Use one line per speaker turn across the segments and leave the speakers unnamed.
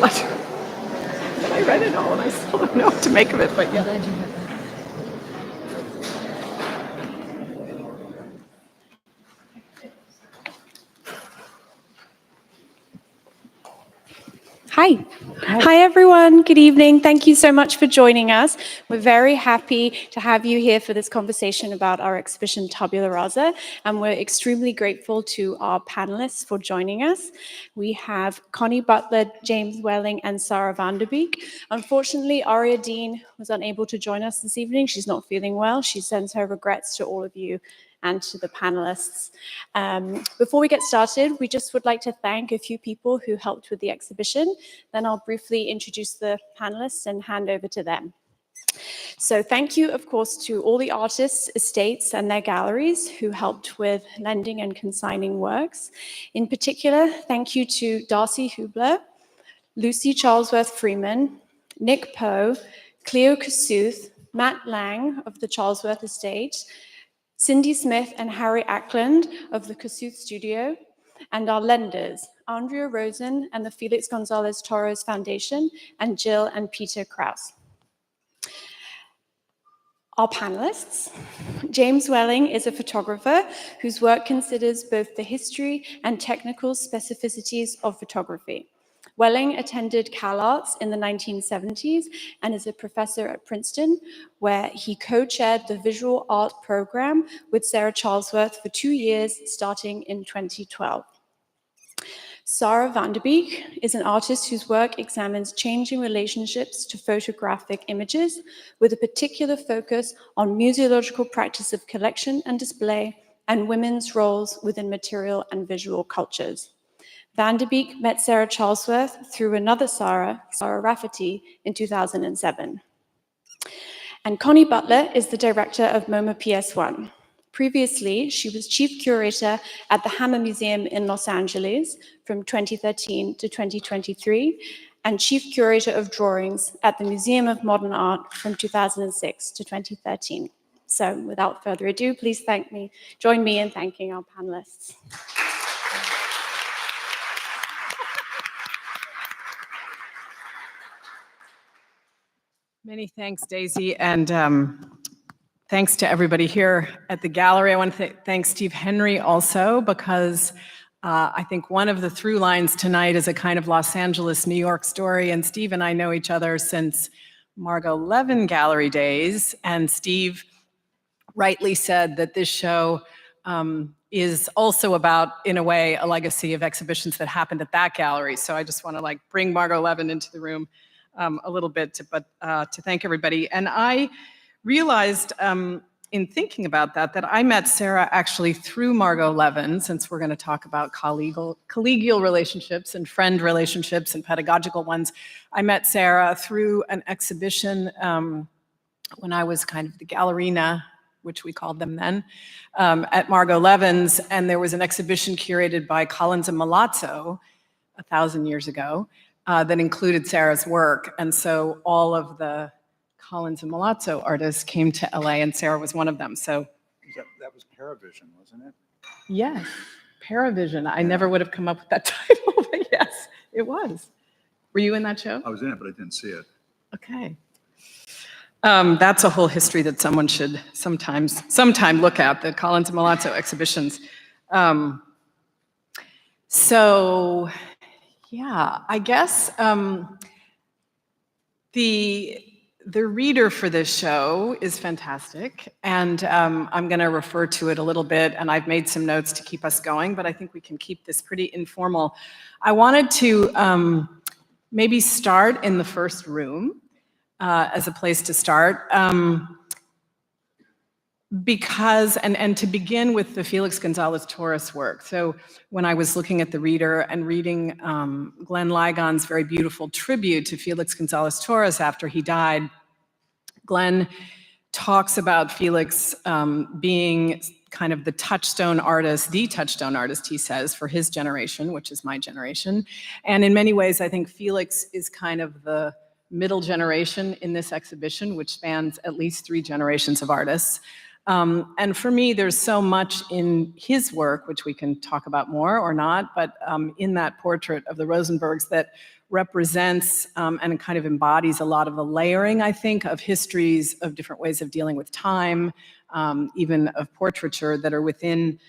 I read it all and I still don't know what to make of it, but yeah.
Hi. Hi, everyone. Good evening. Thank you so much for joining us. We're very happy to have you here for this conversation about our exhibition Tabula Rasa, and we're extremely grateful to our panelists for joining us. We have Connie Butler, James Welling, and Sara VanDerBeek. Unfortunately, Aria Dean was unable to join us this evening. She's not feeling well. She sends her regrets to all of you and to the panelists. Before we get started, we just would like to thank a few people who helped with the exhibition. Then I'll briefly introduce the panelists and hand over to them. So thank you, of course, to all the artists, estates, and their galleries who helped with lending and consigning works. In particular, thank you to Darcy Hubler, Lucy Charlesworth Freeman, Nick Poe, Cleo Kasuth, Matt Lang of the Charlesworth Estate, Cindy Smith and Harry Ackland of the Kasuth Studio, and our lenders, Andrea Rosen and the Felix Gonzalez Torres Foundation, and Jill and Peter Krause. Our panelists. James Welling is a photographer whose work considers both the history and technical specificities of photography. Welling attended CalArts in the 1970s and is a professor at Princeton, where he co-chaired the visual art program with Sara Charlesworth for 2 years, starting in 2012. Sara VanDerBeek is an artist whose work examines changing relationships to photographic images, with a particular focus on museological practice of collection and display and women's roles within material and visual cultures. VanDerBeek met Sara Charlesworth through another Sara Rafferty, in 2007. And Connie Butler is the director of MoMA PS1. Previously, she was chief curator at the Hammer Museum in Los Angeles from 2013 to 2023, and chief curator of drawings at the Museum of Modern Art from 2006 to 2013. So without further ado, please join me in thanking our panelists.
Many thanks, Daisy, and thanks to everybody here at the gallery. I want to thank Steve Henry also, because I think one of the through lines tonight is a kind of Los Angeles, New York story, and Steve and I know each other since Margot Levin Gallery days, and Steve rightly said that this show is also about, in a way, a legacy of exhibitions that happened at that gallery. So I just want to bring Margot Levin into the room a little bit, to thank everybody. And I realized in thinking about that I met Sara actually through Margot Levin, since we're going to talk about collegial relationships and friend relationships and pedagogical ones. I met Sara through an exhibition when I was kind of the gallerina, which we called them then, at Margot Levin's, and there was an exhibition curated by Collins and Milazzo 1,000 years ago that included Sara's work, and so all of the Collins and Milazzo artists came to LA, and Sara was one of them. So
that was Paravision, wasn't it?
Yes, Paravision. I never would have come up with that title, but yes, it was. Were you in that show?
I was in it, but I didn't see it.
Okay. That's a whole history that someone should sometime look at, the Collins and Milazzo exhibitions. So, yeah, I guess the reader for this show is fantastic, and I'm going to refer to it a little bit, and I've made some notes to keep us going, but I think we can keep this pretty informal. I wanted to maybe start in the first room as a place to start, because, and to begin with the Felix Gonzalez Torres work. So when I was looking at the reader and reading Glenn Ligon's very beautiful tribute to Felix Gonzalez Torres after he died, Glenn talks about Felix being kind of the touchstone artist, he says, for his generation, which is my generation. And in many ways, I think Felix is kind of the middle generation in this exhibition, which spans at least 3 generations of artists. And for me, there's so much in his work, which we can talk about more or not, but in that portrait of the Rosenbergs that represents and kind of embodies a lot of the layering, I think, of histories, of different ways of dealing with time, even of portraiture that are within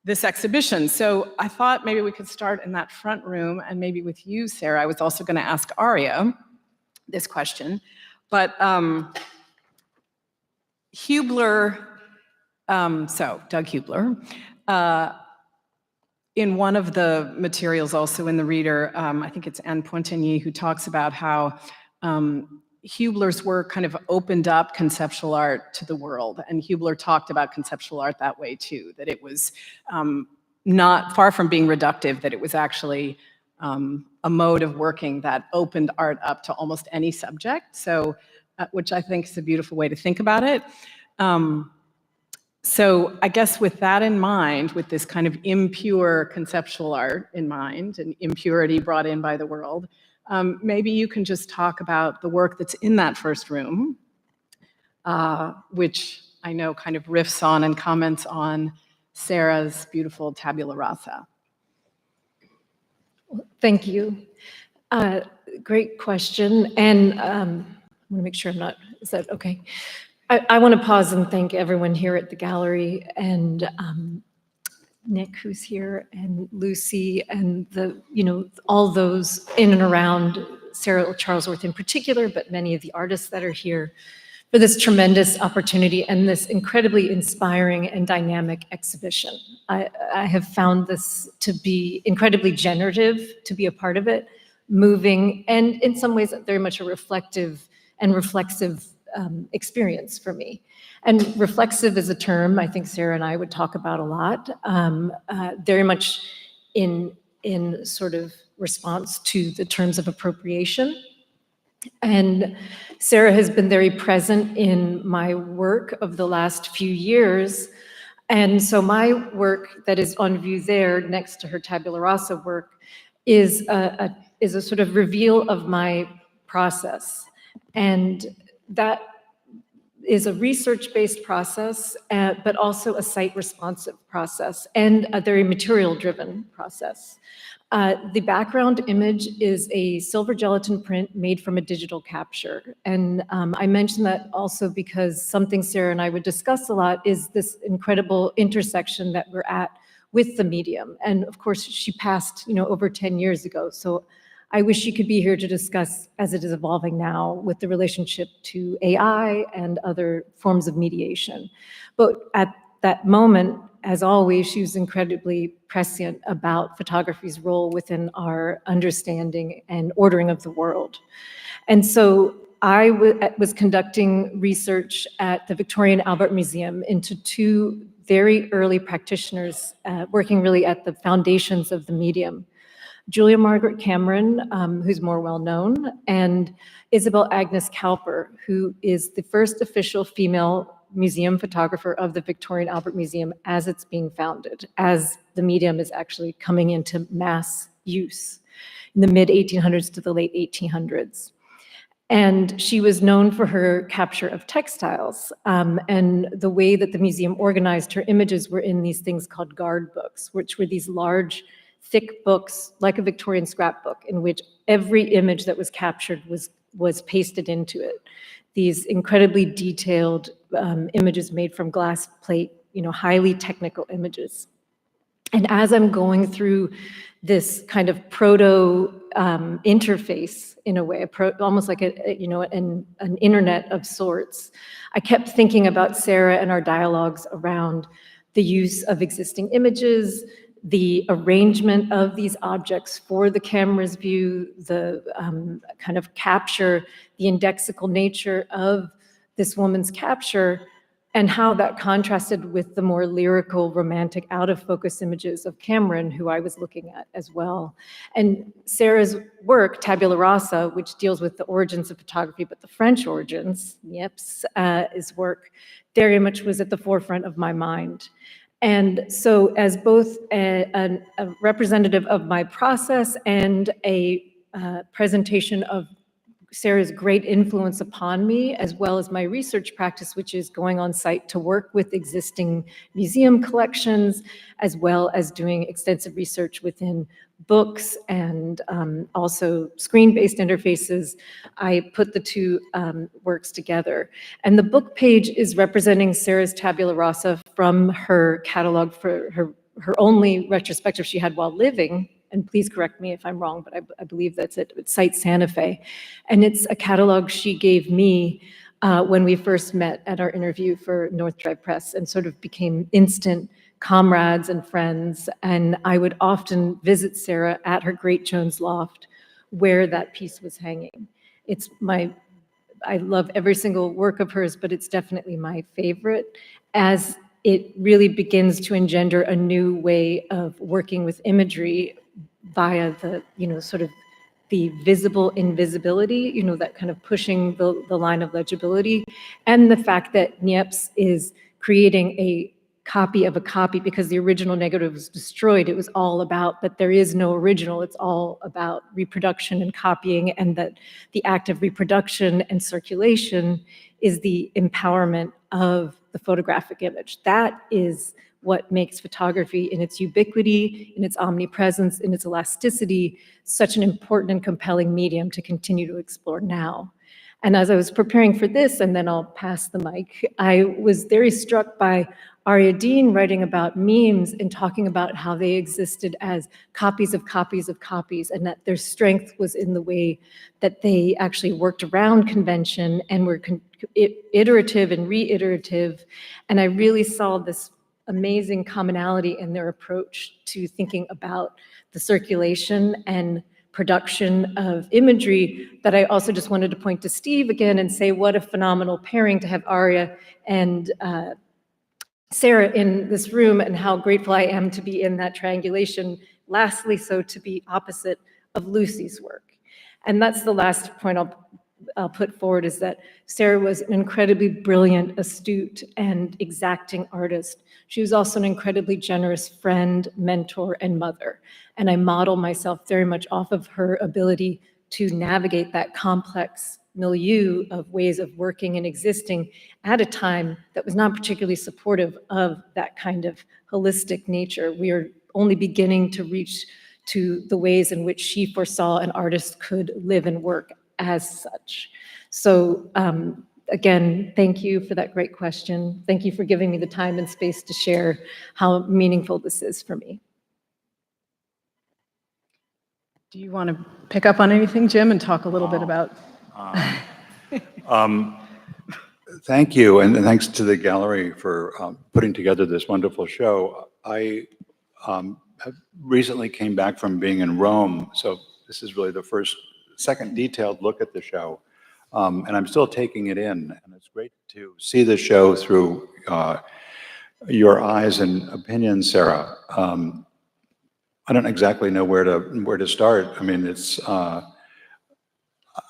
this exhibition. So I thought maybe we could start in that front room and maybe with you, Sara. I was also going to ask Aria this question, but Hubler, so Doug Hubler, in one of the materials also in the reader, I think it's Anne Pointagny, who talks about how Hubler's work kind of opened up conceptual art to the world. And Hubler talked about conceptual art that way too, that it was not far from being reductive, that it was actually a mode of working that opened art up to almost any subject. So, which I think is a beautiful way to think about it. So I guess with that in mind, with this kind of impure conceptual art in mind and impurity brought in by the world, maybe you can just talk about the work that's in that first room, which I know kind of riffs on and comments on Sara's beautiful Tabula Rasa.
Thank you. Great question. And I want to make sure is that okay? I want to pause and thank everyone here at the gallery and Nick, who's here, and Lucy, and all those in and around Sara Charlesworth in particular, but many of the artists that are here for this tremendous opportunity and this incredibly inspiring and dynamic exhibition. I have found this to be incredibly generative, to be a part of it, moving, and in some ways very much a reflective and reflexive experience for me. And reflexive is a term I think Sara and I would talk about a lot, very much in sort of response to the terms of appropriation. And Sara has been very present in my work of the last few years. And so my work that is on view there next to her Tabula Rasa work is a sort of reveal of my process. And that is a research-based process, but also a site-responsive process and a very material-driven process. The background image is a silver gelatin print made from a digital capture. And I mention that also because something Sara and I would discuss a lot is this incredible intersection that we're at with the medium. And of course, she passed over 10 years ago. So I wish she could be here to discuss as it is evolving now with the relationship to AI and other forms of mediation. But at that moment, as always, she was incredibly prescient about photography's role within our understanding and ordering of the world. And so I was conducting research at the Victoria and Albert Museum into two very early practitioners working really at the foundations of the medium. Julia Margaret Cameron, who's more well-known, and Isabel Agnes Cowper, who is the first official female museum photographer of the Victoria and Albert Museum as it's being founded, as the medium is actually coming into mass use in the mid-1800s to the late 1800s. And she was known for her capture of textiles, and the way that the museum organized her images were in these things called guard books, which were these large, thick books, like a Victorian scrapbook, in which every image that was captured was pasted into it. These incredibly detailed images made from glass plate, highly technical images. And as I'm going through this kind of proto interface, in a way, almost like an internet of sorts, I kept thinking about Sara and our dialogues around the use of existing images, the arrangement of these objects for the camera's view, the kind of capture, the indexical nature of this woman's capture, and how that contrasted with the more lyrical, romantic, out-of-focus images of Cameron, who I was looking at as well. And Sara's work, Tabula Rasa, which deals with the origins of photography, but the French origins, Niepce, his work, very much was at the forefront of my mind. And so as both a representative of my process and a presentation of Sarah's great influence upon me, as well as my research practice, which is going on site to work with existing museum collections, as well as doing extensive research within books and also screen-based interfaces. I put the two works together. And the book page is representing Sarah's Tabula Rasa from her catalog for her only retrospective she had while living. And please correct me if I'm wrong, but I believe that's it. It's Site Santa Fe. And it's a catalog she gave me when we first met at our interview for North Drive Press, and sort of became instant comrades and friends. And I would often visit Sarah at her Great Jones loft where that piece was hanging. I love every single work of hers, but it's definitely my favorite, as it really begins to engender a new way of working with imagery via the, sort of the visible invisibility, that kind of pushing the line of legibility, and the fact that Niepce is creating a copy of a copy because the original negative was destroyed. It was all about that there is no original. It's all about reproduction and copying, and that the act of reproduction and circulation is the empowerment of the photographic image. That is what makes photography, in its ubiquity, in its omnipresence, in its elasticity, such an important and compelling medium to continue to explore now. And as I was preparing for this, and then I'll pass the mic, I was very struck by Aria Dean writing about memes and talking about how they existed as copies of copies of copies, and that their strength was in the way that they actually worked around convention and were iterative and reiterative. And I really saw this amazing commonality in their approach to thinking about the circulation and production of imagery, that I also just wanted to point to Steve again and say what a phenomenal pairing to have Aria and Sarah in this room, and how grateful I am to be in that triangulation. Lastly, so to be opposite of Lucy's work. And that's the last point I'll put forward, is that Sarah was an incredibly brilliant, astute, and exacting artist. She was also an incredibly generous friend, mentor, and mother. And I model myself very much off of her ability to navigate that complex milieu of ways of working and existing at a time that was not particularly supportive of that kind of holistic nature. We are only beginning to reach to the ways in which she foresaw an artist could live and work as such. So again, thank you for that great question. Thank you for giving me the time and space to share how meaningful this is for me.
Do you want to pick up on anything, Jim, and talk a little bit about?
Thank you, and thanks to the gallery for putting together this wonderful show. I recently came back from being in Rome, so this is really the second detailed look at the show, and I'm still taking it in, and it's great to see the show through your eyes and opinions, Sarah. I don't exactly know where to start. I mean,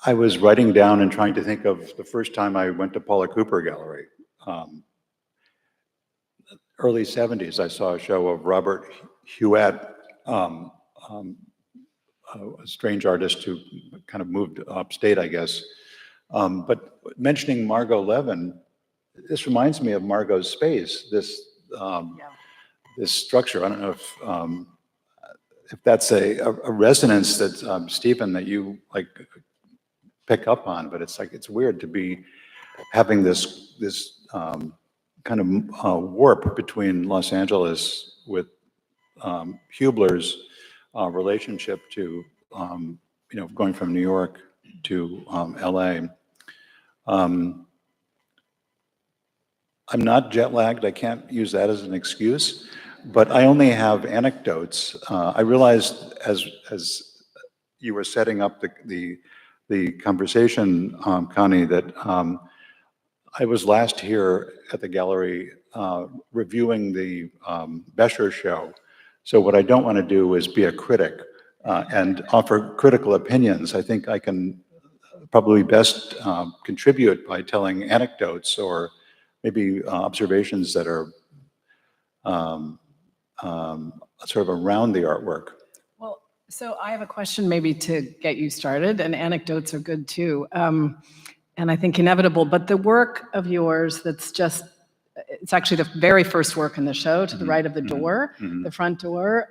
I was writing down and trying to think of the first time I went to Paula Cooper Gallery. Early 70s, I saw a show of Robert Huet, a strange artist who kind of moved upstate, I guess. But mentioning Margot Levin, this reminds me of Margot's space, this structure. I don't know if that's a resonance that, Stephen, that you like pick up on, but it's weird to be having this kind of warp between Los Angeles with Hubler's relationship to going from New York to LA. I'm not jet lagged. I can't use that as an excuse, but I only have anecdotes. I realized as you were setting up the conversation, Connie, that I was last here at the gallery reviewing the Bescher show. So what I don't want to do is be a critic and offer critical opinions. I think I can probably best contribute by telling anecdotes or maybe observations that are sort of around the artwork.
Well, So I have a question maybe to get you started, and anecdotes are good too. And I think inevitable, but the work of yours that's just, it's actually the very first work in the show, to the right of the door, the front door,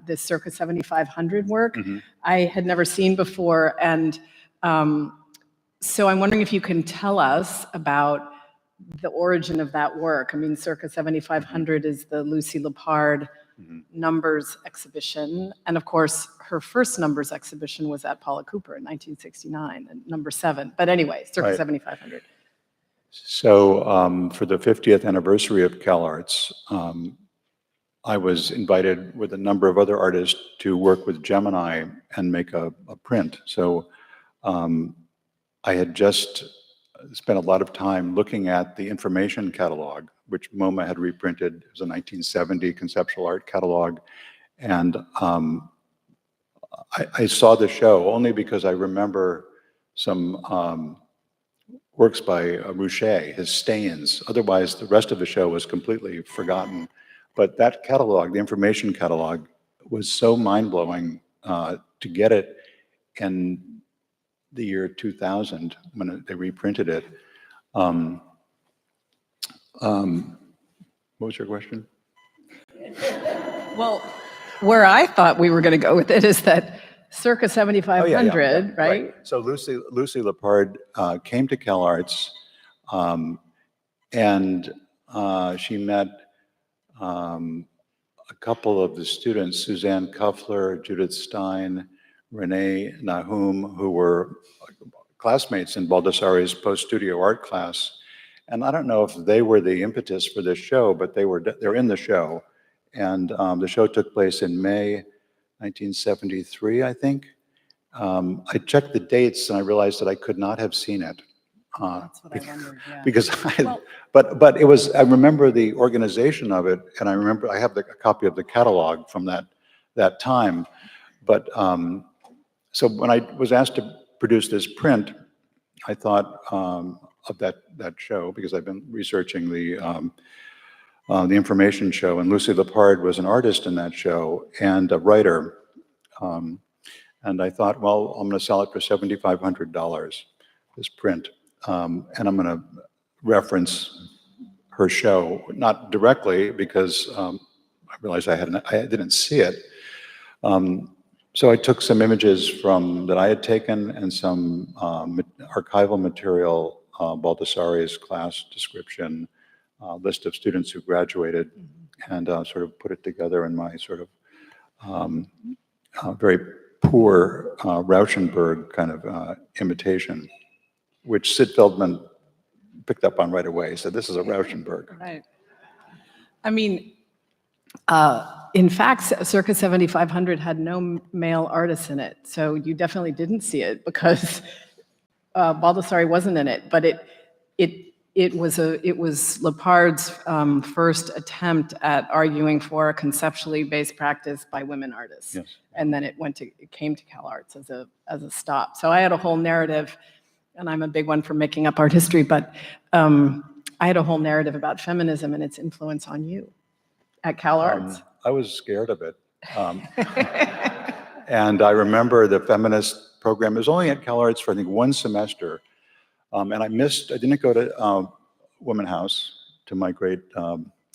this circa 7500 work, I had never seen before. And so I'm wondering if you can tell us about the origin of that work. I mean, circa 7500 is the Lucy Lepard numbers exhibition. And of course, her first numbers exhibition was at Paula Cooper in 1969, and number 7. But anyway, circa
Right.
7500.
So for the 50th anniversary of CalArts, I was invited with a number of other artists to work with Gemini and make a print. So I had just spent a lot of time looking at the information catalog, which MoMA had reprinted. It was a 1970 conceptual art catalog. And I saw the show only because I remember some works by Rouchet, his stains. Otherwise, the rest of the show was completely forgotten. But that catalog, the information catalog, was so mind-blowing to get it in the year 2000 when they reprinted it. What was your question?
Well, where I thought we were going to go with it is that circa 7500,
yeah,
right?
So Lucy Lepard came to CalArts, and she met a couple of the students, Suzanne Kuffler, Judith Stein, Renee Nahum, who were classmates in Baldessari's post-studio art class. And I don't know if they were the impetus for this show, but they're in the show. And the show took place in May 1973, I think. I checked the dates and I realized that I could not have seen it.
That's what I wondered, yeah.
Because but it was, I remember the organization of it, and I remember I have a copy of the catalog from that time. But so when I was asked to produce this print, I thought of that show because I've been researching the information show, and Lucy Lepard was an artist in that show and a writer. And I thought, well, I'm going to sell it for $7,500, this print. And I'm going to reference her show, not directly because I realized I didn't see it. So I took some images that I had taken and some archival material, Baldessari's class description, list of students who graduated, and sort of put it together in my sort of very poor Rauschenberg kind of imitation, which Sid Feldman picked up on right away. He said, this is a Rauschenberg.
Right. I mean, in fact, circa 7500 had no male artists in it. So you definitely didn't see it because Baldessari wasn't in it. But it was Lepard's first attempt at arguing for a conceptually based practice by women artists.
Yes.
And then it came to CalArts as a stop. So I had a whole narrative, and I'm a big one for making up art history, but I had a whole narrative about feminism and its influence on you at CalArts.
I was scared of it. And I remember the feminist program. It was only at CalArts for, I think, one semester. And I didn't go to Women House, to my great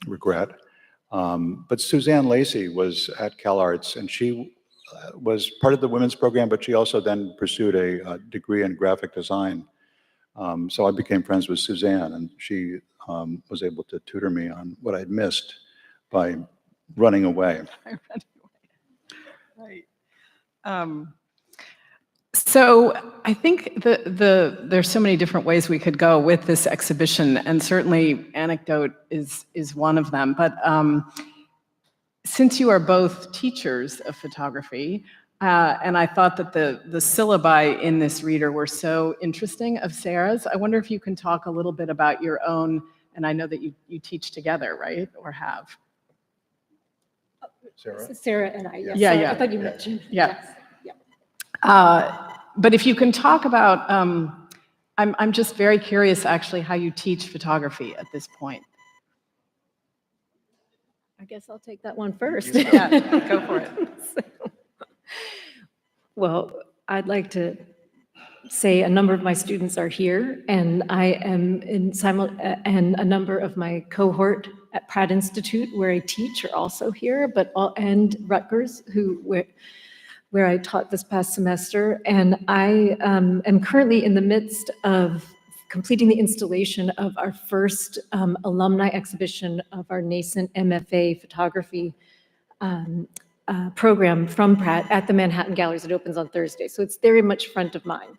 regret. But Suzanne Lacey was at CalArts, and she was part of the women's program, but she also then pursued a degree in graphic design. So I became friends with Suzanne, and she was able to tutor me on what I'd missed by running away.
Right. So I think there's so many different ways we could go with this exhibition, and certainly anecdote is one of them. But since you are both teachers of photography, and I thought that the syllabi in this reader were so interesting of Sarah's, I wonder if you can talk a little bit about your own, and I know that you teach together, right, or have?
Sarah?
Sarah and I, yes.
Yeah,
Sorry,
yeah.
I thought you mentioned.
Yeah.
Yes. Yeah.
But if you can talk about, I'm just very curious actually how you teach photography at this point.
I guess I'll take that one first.
Yeah, go for it.
Well, I'd like to say a number of my students are here, and I am and a number of my cohort at Pratt Institute, where I teach, are also here, and Rutgers, where I taught this past semester. And I am currently in the midst of completing the installation of our first alumni exhibition of our nascent MFA photography program from Pratt at the Manhattan Galleries. It opens on Thursday, so it's very much front of mind.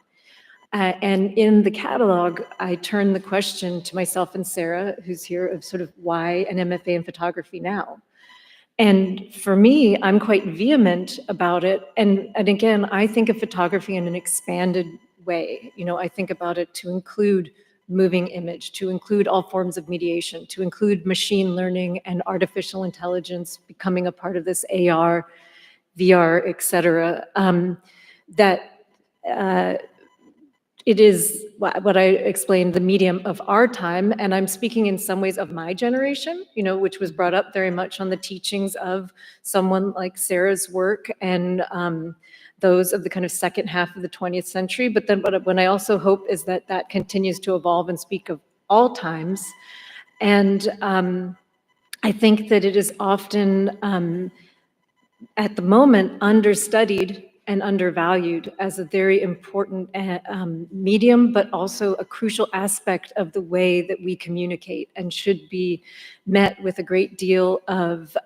And in the catalog, I turn the question to myself and Sara, who's here, of sort of why an MFA in photography now? And for me, I'm quite vehement about it. And again, I think of photography in an expanded way. You know, I think about it to include moving image, to include all forms of mediation, to include machine learning and artificial intelligence becoming a part of this AR, VR, et cetera. It is what I explained, the medium of our time, and I'm speaking in some ways of my generation, you know, which was brought up very much on the teachings of someone like Sara's work and those of the kind of second half of the 20th century. But then what I also hope is that that continues to evolve and speak of all times. And I think that it is often, at the moment, understudied and undervalued as a very important medium, but also a crucial aspect of the way that we communicate, and should be met with a great deal of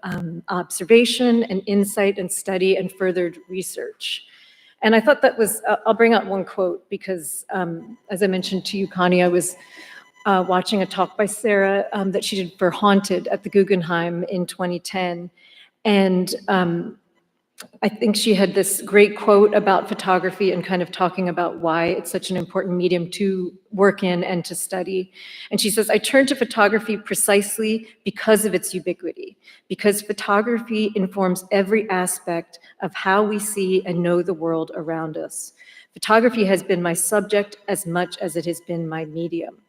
observation and insight and study and furthered research. And I thought that was, I'll bring out one quote because, as I mentioned to you, Connie, I was watching a talk by Sara that she did for Haunted at the Guggenheim in 2010. And I think she had this great quote about photography and kind of talking about why it's such an important medium to work in and to study. And she says, I turn to photography precisely because of its ubiquity, because photography informs every aspect of how we see and know the world around us. Photography has been my subject as much as it has been my medium.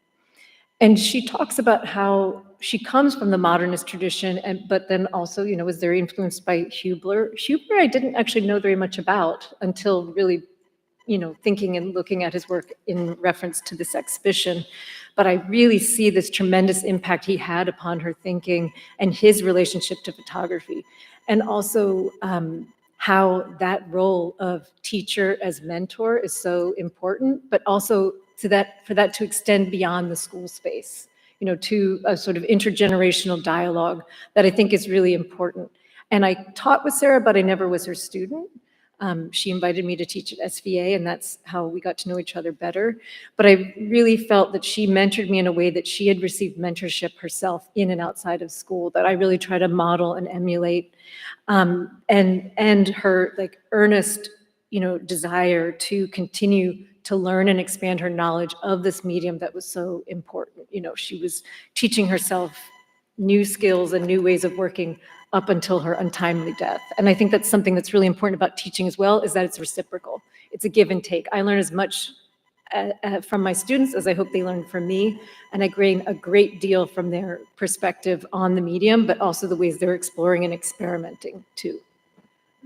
And she talks about how she comes from the modernist tradition, but then also, you know, was very influenced by Hubler. Hubler I didn't actually know very much about until really, you know, thinking and looking at his work in reference to this exhibition. But I really see this tremendous impact he had upon her thinking and his relationship to photography. And also how that role of teacher as mentor is so important, but also for that to extend beyond the school space, you know, to a sort of intergenerational dialogue that I think is really important. And I taught with Sara, but I never was her student. She invited me to teach at SVA, and that's how we got to know each other better. But I really felt that she mentored me in a way that she had received mentorship herself in and outside of school, that I really try to model and emulate. And her like earnest, you know, desire to continue to learn and expand her knowledge of this medium that was so important. You know, she was teaching herself new skills and new ways of working up until her untimely death. And I think that's something that's really important about teaching as well, is that it's reciprocal. It's a give and take. I learn as much from my students as I hope they learn from me, and I gain a great deal from their perspective on the medium, but also the ways they're exploring and experimenting too.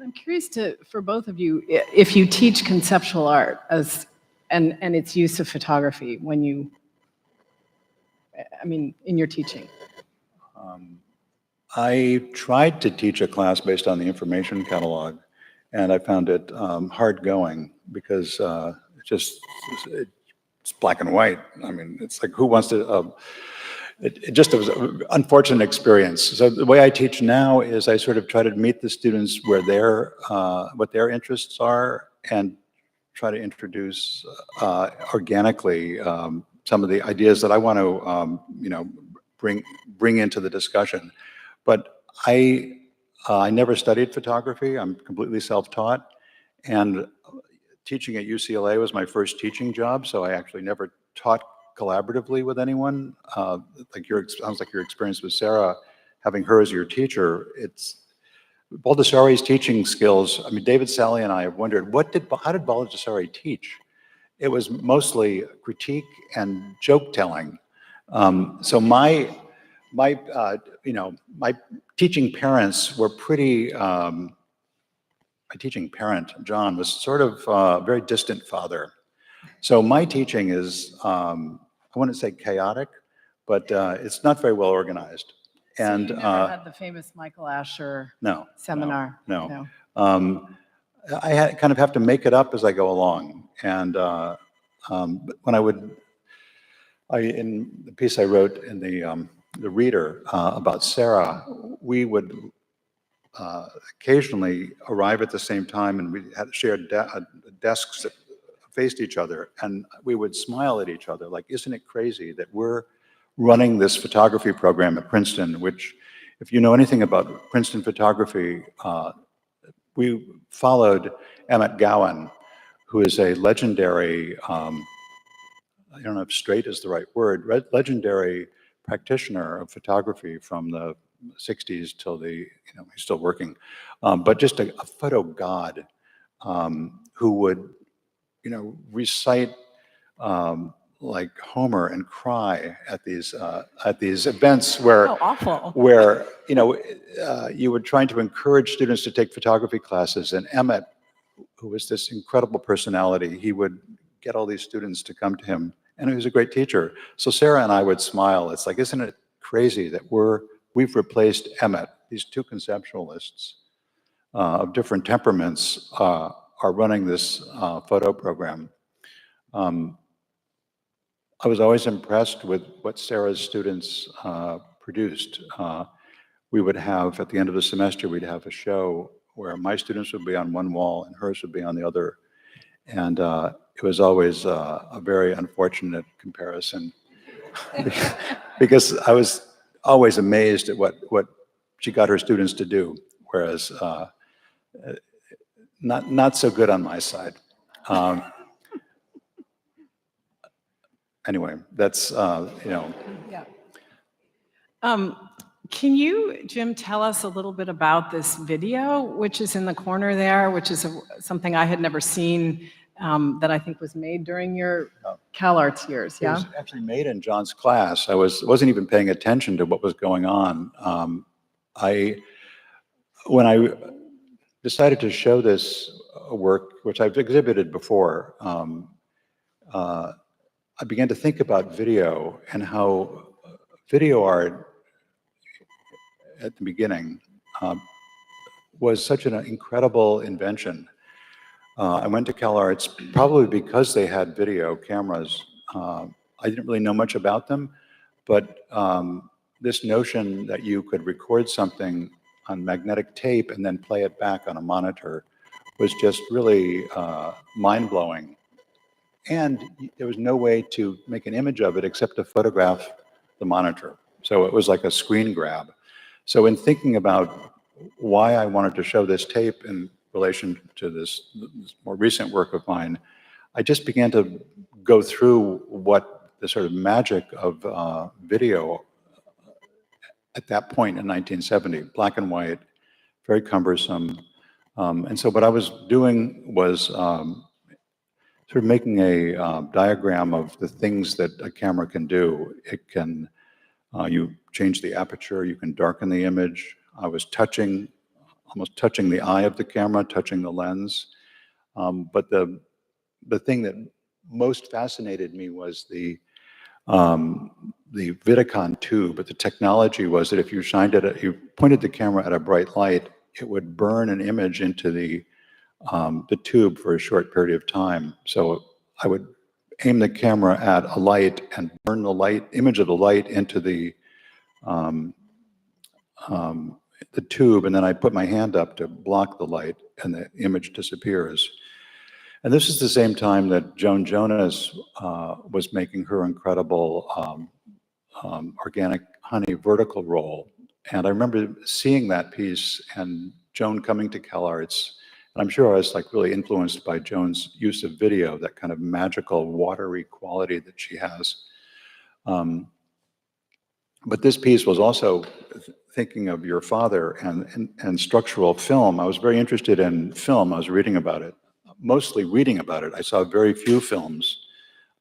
I'm curious for both of you, if you teach conceptual art and its use of photography when you, I mean, in your teaching.
I tried to teach a class based on the information catalog, and I found it hard going because it's black and white. I mean, it's like, who wants to, it just was an unfortunate experience. So the way I teach now is I sort of try to meet the students where what their interests are, and try to introduce organically some of the ideas that I want to, you know, bring into the discussion. But I never studied photography. I'm completely self-taught, and teaching at UCLA was my first teaching job. So I actually never taught collaboratively with anyone. Sounds like your experience with Sara, having her as your teacher. It's Baldessari's teaching skills. I mean, David, Sally, and I have wondered, how did Baldessari teach? It was mostly critique and joke telling. So my teaching parents were pretty, teaching parent, John, was sort of a very distant father. So my teaching is, I wouldn't say chaotic, but it's not very well organized. And
so you never had the famous Michael Asher
no,
seminar?
no. I kind of have to make it up as I go along. And but when in the piece I wrote in the Reader about Sara, we would occasionally arrive at the same time, and we had shared desks that faced each other, and we would smile at each other like, isn't it crazy that we're running this photography program at Princeton, which, if you know anything about Princeton photography, we followed Emmett Gowan, who is a legendary, I don't know if straight is the right word, legendary practitioner of photography from the 60s till he's still working, but just a photo god who would, recite like Homer and cry at these events where,
Oh, awful.
where you were trying to encourage students to take photography classes, and Emmett, who was this incredible personality, he would get all these students to come to him, and he was a great teacher. So Sara and I would smile. It's like, isn't it crazy that we've replaced Emmett? These two conceptualists of different temperaments are running this photo program. I was always impressed with what Sara's students produced. We would have, at the end of the semester, we'd have a show where my students would be on one wall and hers would be on the other. And it was always a very unfortunate comparison because I was always amazed at what she got her students to do, whereas not so good on my side. Anyway, that's
Yeah. Can you, Jim, tell us a little bit about this video, which is in the corner there, which is something I had never seen that I think was made during your CalArts years,
It
yeah?
was actually made in John's class. I wasn't even paying attention to what was going on. When I decided to show this work, which I've exhibited before, I began to think about video and how video art at the beginning was such an incredible invention. I went to CalArts probably because they had video cameras. I didn't really know much about them, but this notion that you could record something on magnetic tape and then play it back on a monitor was just really mind-blowing. And there was no way to make an image of it except to photograph the monitor. So it was like a screen grab. So in thinking about why I wanted to show this tape in relation to this more recent work of mine, I just began to go through what the sort of magic of video at that point in 1970, black and white, very cumbersome. And so what I was doing was sort of making a diagram of the things that a camera can do. It can, you change the aperture, you can darken the image. I was almost touching the eye of the camera, touching the lens. But the thing that most fascinated me was the Vidicon tube. But the technology was that if you you pointed the camera at a bright light, it would burn an image into the tube for a short period of time. So I would aim the camera at a light and burn the image of the light into the tube, and then I put my hand up to block the light, and the image disappears. And this is the same time that Joan Jonas was making her incredible organic honey vertical roll. And I remember seeing that piece and Joan coming to CalArts. And I'm sure I was like really influenced by Joan's use of video, that kind of magical watery quality that she has. But this piece was also thinking of your father and structural film. I was very interested in film. I was reading about it, mostly reading about it. I saw very few films,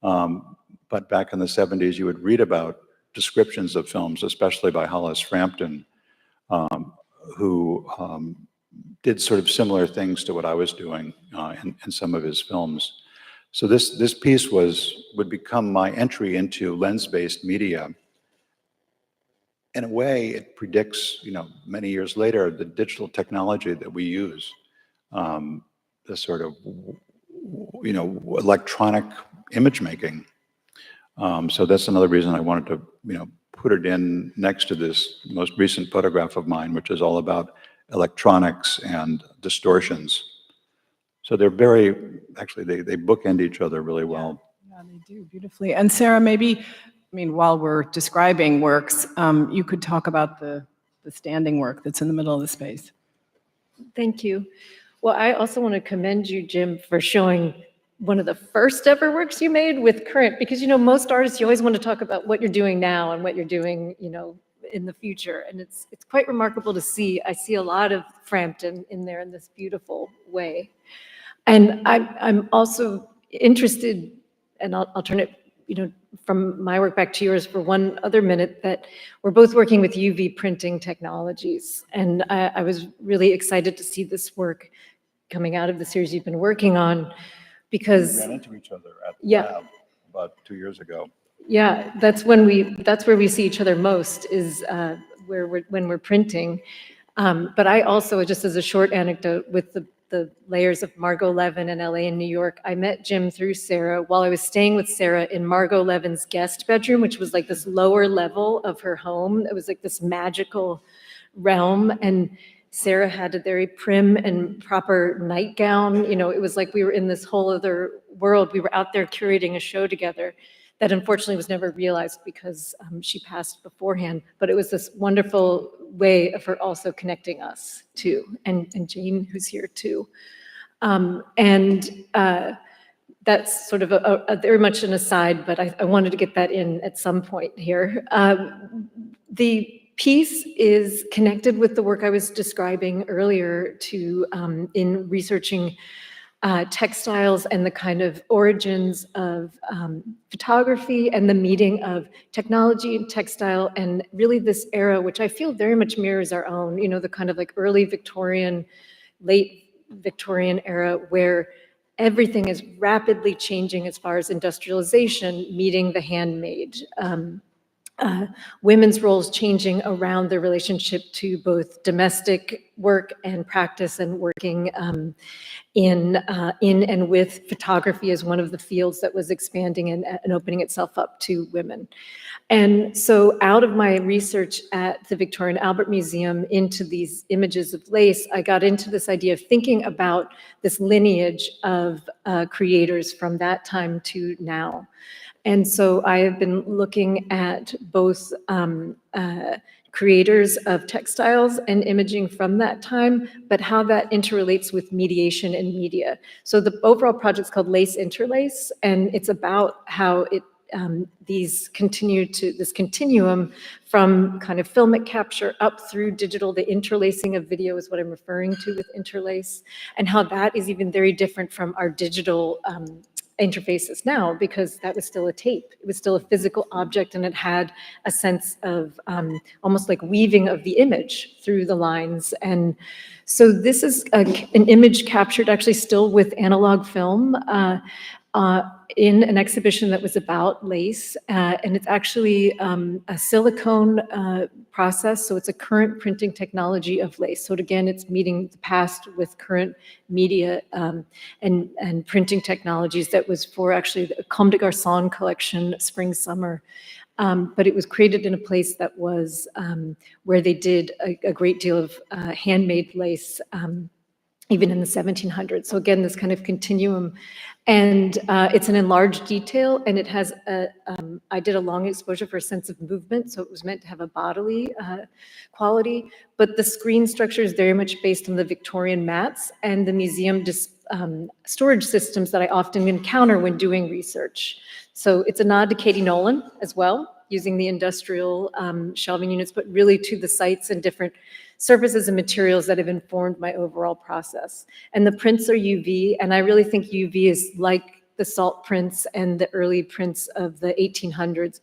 but back in the 70s, you would read about descriptions of films, especially by Hollis Frampton, who did sort of similar things to what I was doing in some of his films. So this piece would become my entry into lens-based media. In a way, it predicts, many years later, the digital technology that we use, the sort of, electronic image making. So that's another reason I wanted to, put it in next to this most recent photograph of mine, which is all about electronics and distortions. So they're actually, they bookend each other really well.
Yeah, they do beautifully. And Sara, maybe, while we're describing works, you could talk about the standing work that's in the middle of the space.
Thank you. Well, I also want to commend you, Jim, for showing one of the first ever works you made with current, because, most artists, you always want to talk about what you're doing now and what you're doing, in the future. And it's quite remarkable to see. I see a lot of Frampton in there in this beautiful way. And I'm also interested, and I'll turn it, from my work back to yours for one other minute, that we're both working with UV printing technologies. And I was really excited to see this work coming out of the series you've been working on, because
We ran into each other at the lab about 2 years ago.
Yeah, that's where we see each other most, is when we're printing. But I also, just as a short anecdote, with the layers of Margot Levin in LA and New York, I met Jim through Sara while I was staying with Sara in Margot Levin's guest bedroom, which was like this lower level of her home. It was like this magical realm. And Sara had a very prim and proper nightgown. It was like we were in this whole other world. We were out there curating a show together that unfortunately was never realized because she passed beforehand. But it was this wonderful way of her also connecting us too, and Jane, who's here too. That's sort of a very much an aside, but I wanted to get that in at some point here. The piece is connected with the work I was describing earlier in researching textiles and the kind of origins of photography and the meeting of technology and textile, and really this era, which I feel very much mirrors our own, the kind of like early Victorian, late Victorian era, where everything is rapidly changing as far as industrialization meeting the handmade. Women's roles changing around their relationship to both domestic work and practice, and working in and with photography as one of the fields that was expanding and opening itself up to women. And so out of my research at the Victoria and Albert Museum into these images of lace, I got into this idea of thinking about this lineage of creators from that time to now. And so I have been looking at both creators of textiles and imaging from that time, but how that interrelates with mediation and media. So the overall project's called Lace Interlace, and it's about how this continuum from kind of filmic capture up through digital. The interlacing of video is what I'm referring to with interlace, and how that is even very different from our digital interfaces now, because that was still a tape. It was still a physical object, and it had a sense of almost like weaving of the image through the lines. And so this is an image captured actually still with analog film in an exhibition that was about lace, and it's actually a silicone process, so it's a current printing technology of lace. So again, it's meeting the past with current media and printing technologies. That was for actually the Comme des Garçons collection, spring, summer. But it was created in a place that was where they did a great deal of handmade lace, even in the 1700s. So again, this kind of continuum. And it's an enlarged detail, and it has I did a long exposure for a sense of movement, so it was meant to have a bodily quality, but the screen structure is very much based on the Victorian mats and the museum storage systems that I often encounter when doing research. So it's a nod to Katie Nolan as well, using the industrial shelving units, but really to the sites and different surfaces and materials that have informed my overall process. And the prints are UV, and I really think UV is like the salt prints and the early prints of the 1800s.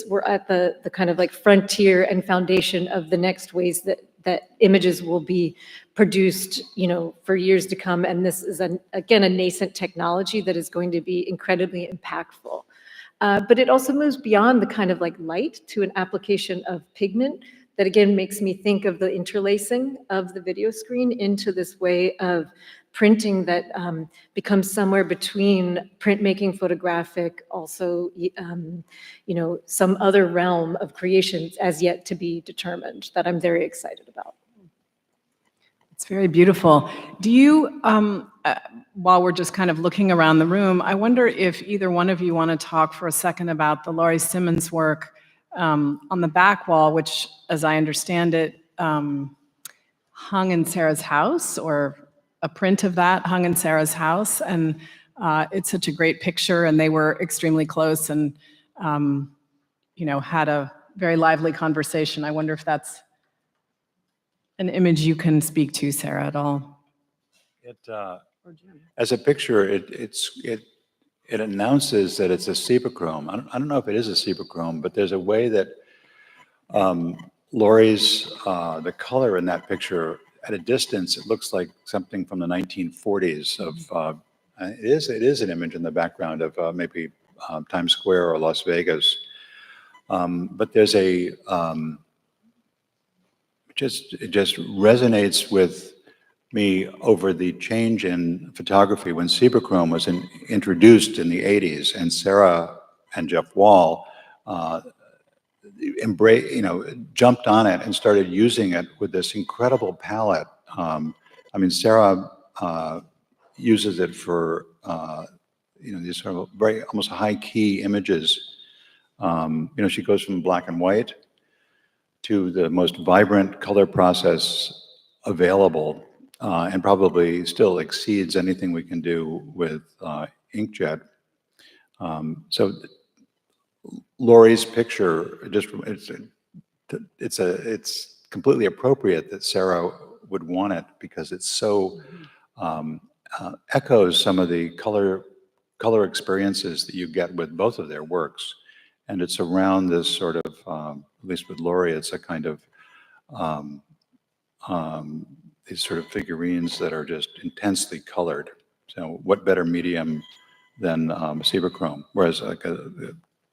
We're at the kind of like frontier and foundation of the next ways that that images will be produced, for years to come. And this is, again, a nascent technology that is going to be incredibly impactful. But it also moves beyond the kind of like light to an application of pigment that again makes me think of the interlacing of the video screen into this way of printing that becomes somewhere between printmaking, photographic, also, some other realm of creations as yet to be determined that I'm very excited about.
It's very beautiful. Do you, while we're just kind of looking around the room, I wonder if either one of you want to talk for a second about the Laurie Simmons work on the back wall, which, as I understand it, hung in Sarah's house, or a print of that hung in Sarah's house. And it's such a great picture, and they were extremely close and, had a very lively conversation. I wonder if that's an image you can speak to, Sarah, at all.
As a picture, it announces that it's a sebachrome. I don't know if it is a sebachrome, but there's a way that Laurie's, the color in that picture, at a distance, it looks like something from the 1940s of, it is an image in the background of maybe Times Square or Las Vegas. But there's it just resonates with me over the change in photography when sebachrome was introduced in the 80s, and Sara and Jeff Wall jumped on it and started using it with this incredible palette. Sara uses it for these sort of very almost high key images. She goes from black and white to the most vibrant color process available, and probably still exceeds anything we can do with inkjet. So Laurie's picture, it's completely appropriate that Sara would want it, because it's so echoes some of the color experiences that you get with both of their works. And it's around this sort of, at least with Laurie, it's a kind of these sort of figurines that are just intensely colored. So what better medium than sebachrome? Whereas like a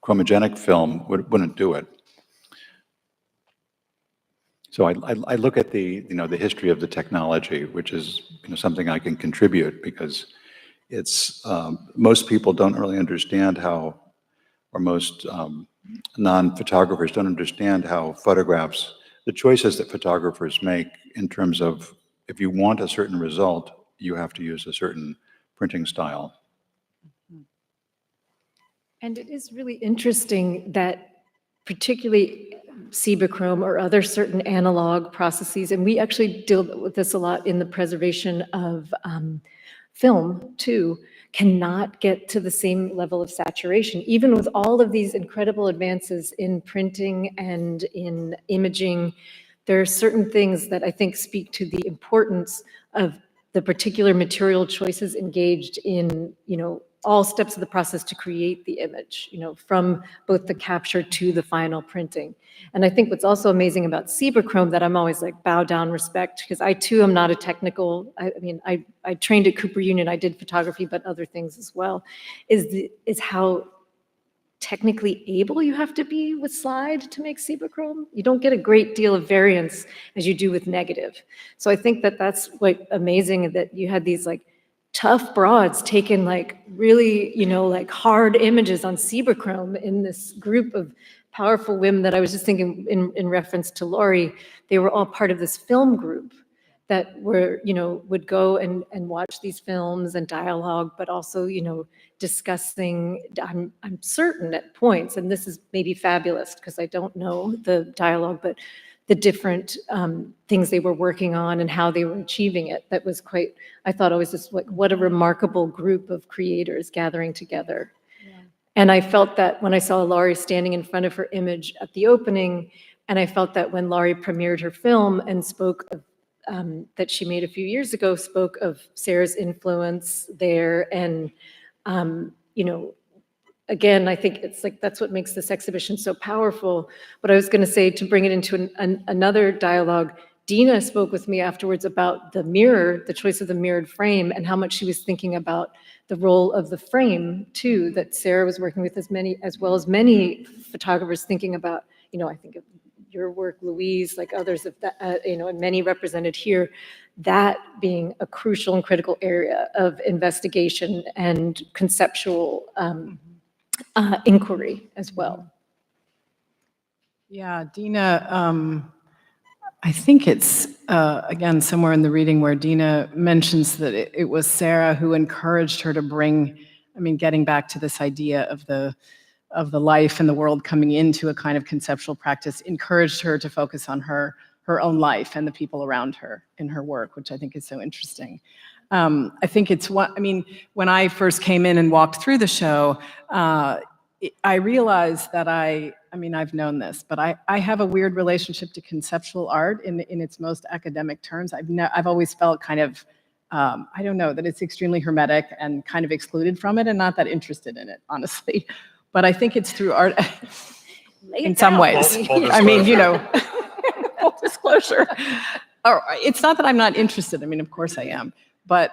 chromogenic film wouldn't do it. So I look at the history of the technology, which is something I can contribute, because it's most people don't really understand how, or most non-photographers don't understand how photographs, the choices that photographers make in terms of, if you want a certain result, you have to use a certain printing style.
And it is really interesting that particularly sebachrome or other certain analog processes, and we actually deal with this a lot in the preservation of film too, cannot get to the same level of saturation. Even with all of these incredible advances in printing and in imaging, there are certain things that I think speak to the importance of the particular material choices engaged in, all steps of the process to create the image, from both the capture to the final printing. And I think what's also amazing about sebachrome, that I'm always like bow down respect, because I too am not a technical, I trained at Cooper Union, I did photography, but other things as well, is how technically able you have to be with slide to make sebachrome. You don't get a great deal of variance as you do with negative. So I think that that's like amazing, that you had these like tough broads taking like really, like hard images on sebachrome in this group of powerful women that I was just thinking in reference to Laurie. They were all part of this film group that were, would go and watch these films and dialogue, but also, discussing, I'm certain at points, and this is maybe fabulous because I don't know the dialogue, but the different things they were working on and how they were achieving it. That was quite, I thought always just like, what a remarkable group of creators gathering together. Yeah. And I felt that when I saw Laurie standing in front of her image at the opening, and I felt that when Laurie premiered her film and spoke of, that she made a few years ago, spoke of Sarah's influence there. And, again, I think it's like, that's what makes this exhibition so powerful. But I was going to say, to bring it into another dialogue, Dina spoke with me afterwards about the mirror, the choice of the mirrored frame, and how much she was thinking about the role of the frame too, that Sara was working with as well as many photographers thinking about, I think of your work, Louise, like others of that, and many represented here, that being a crucial and critical area of investigation and conceptual inquiry as well.
Yeah, Dina, I think it's, again, somewhere in the reading where Dina mentions that it was Sara who encouraged her to bring, getting back to this idea of the life and the world coming into a kind of conceptual practice, encouraged her to focus on her own life and the people around her in her work, which I think is so interesting. I think it's when I first came in and walked through the show, I realized that I've known this, but I have a weird relationship to conceptual art in its most academic terms. I've always felt kind of, I don't know, that it's extremely hermetic and kind of excluded from it and not that interested in it, honestly. But I think it's through art in some ways. Full disclosure. It's not that I'm not interested. Of course I am. But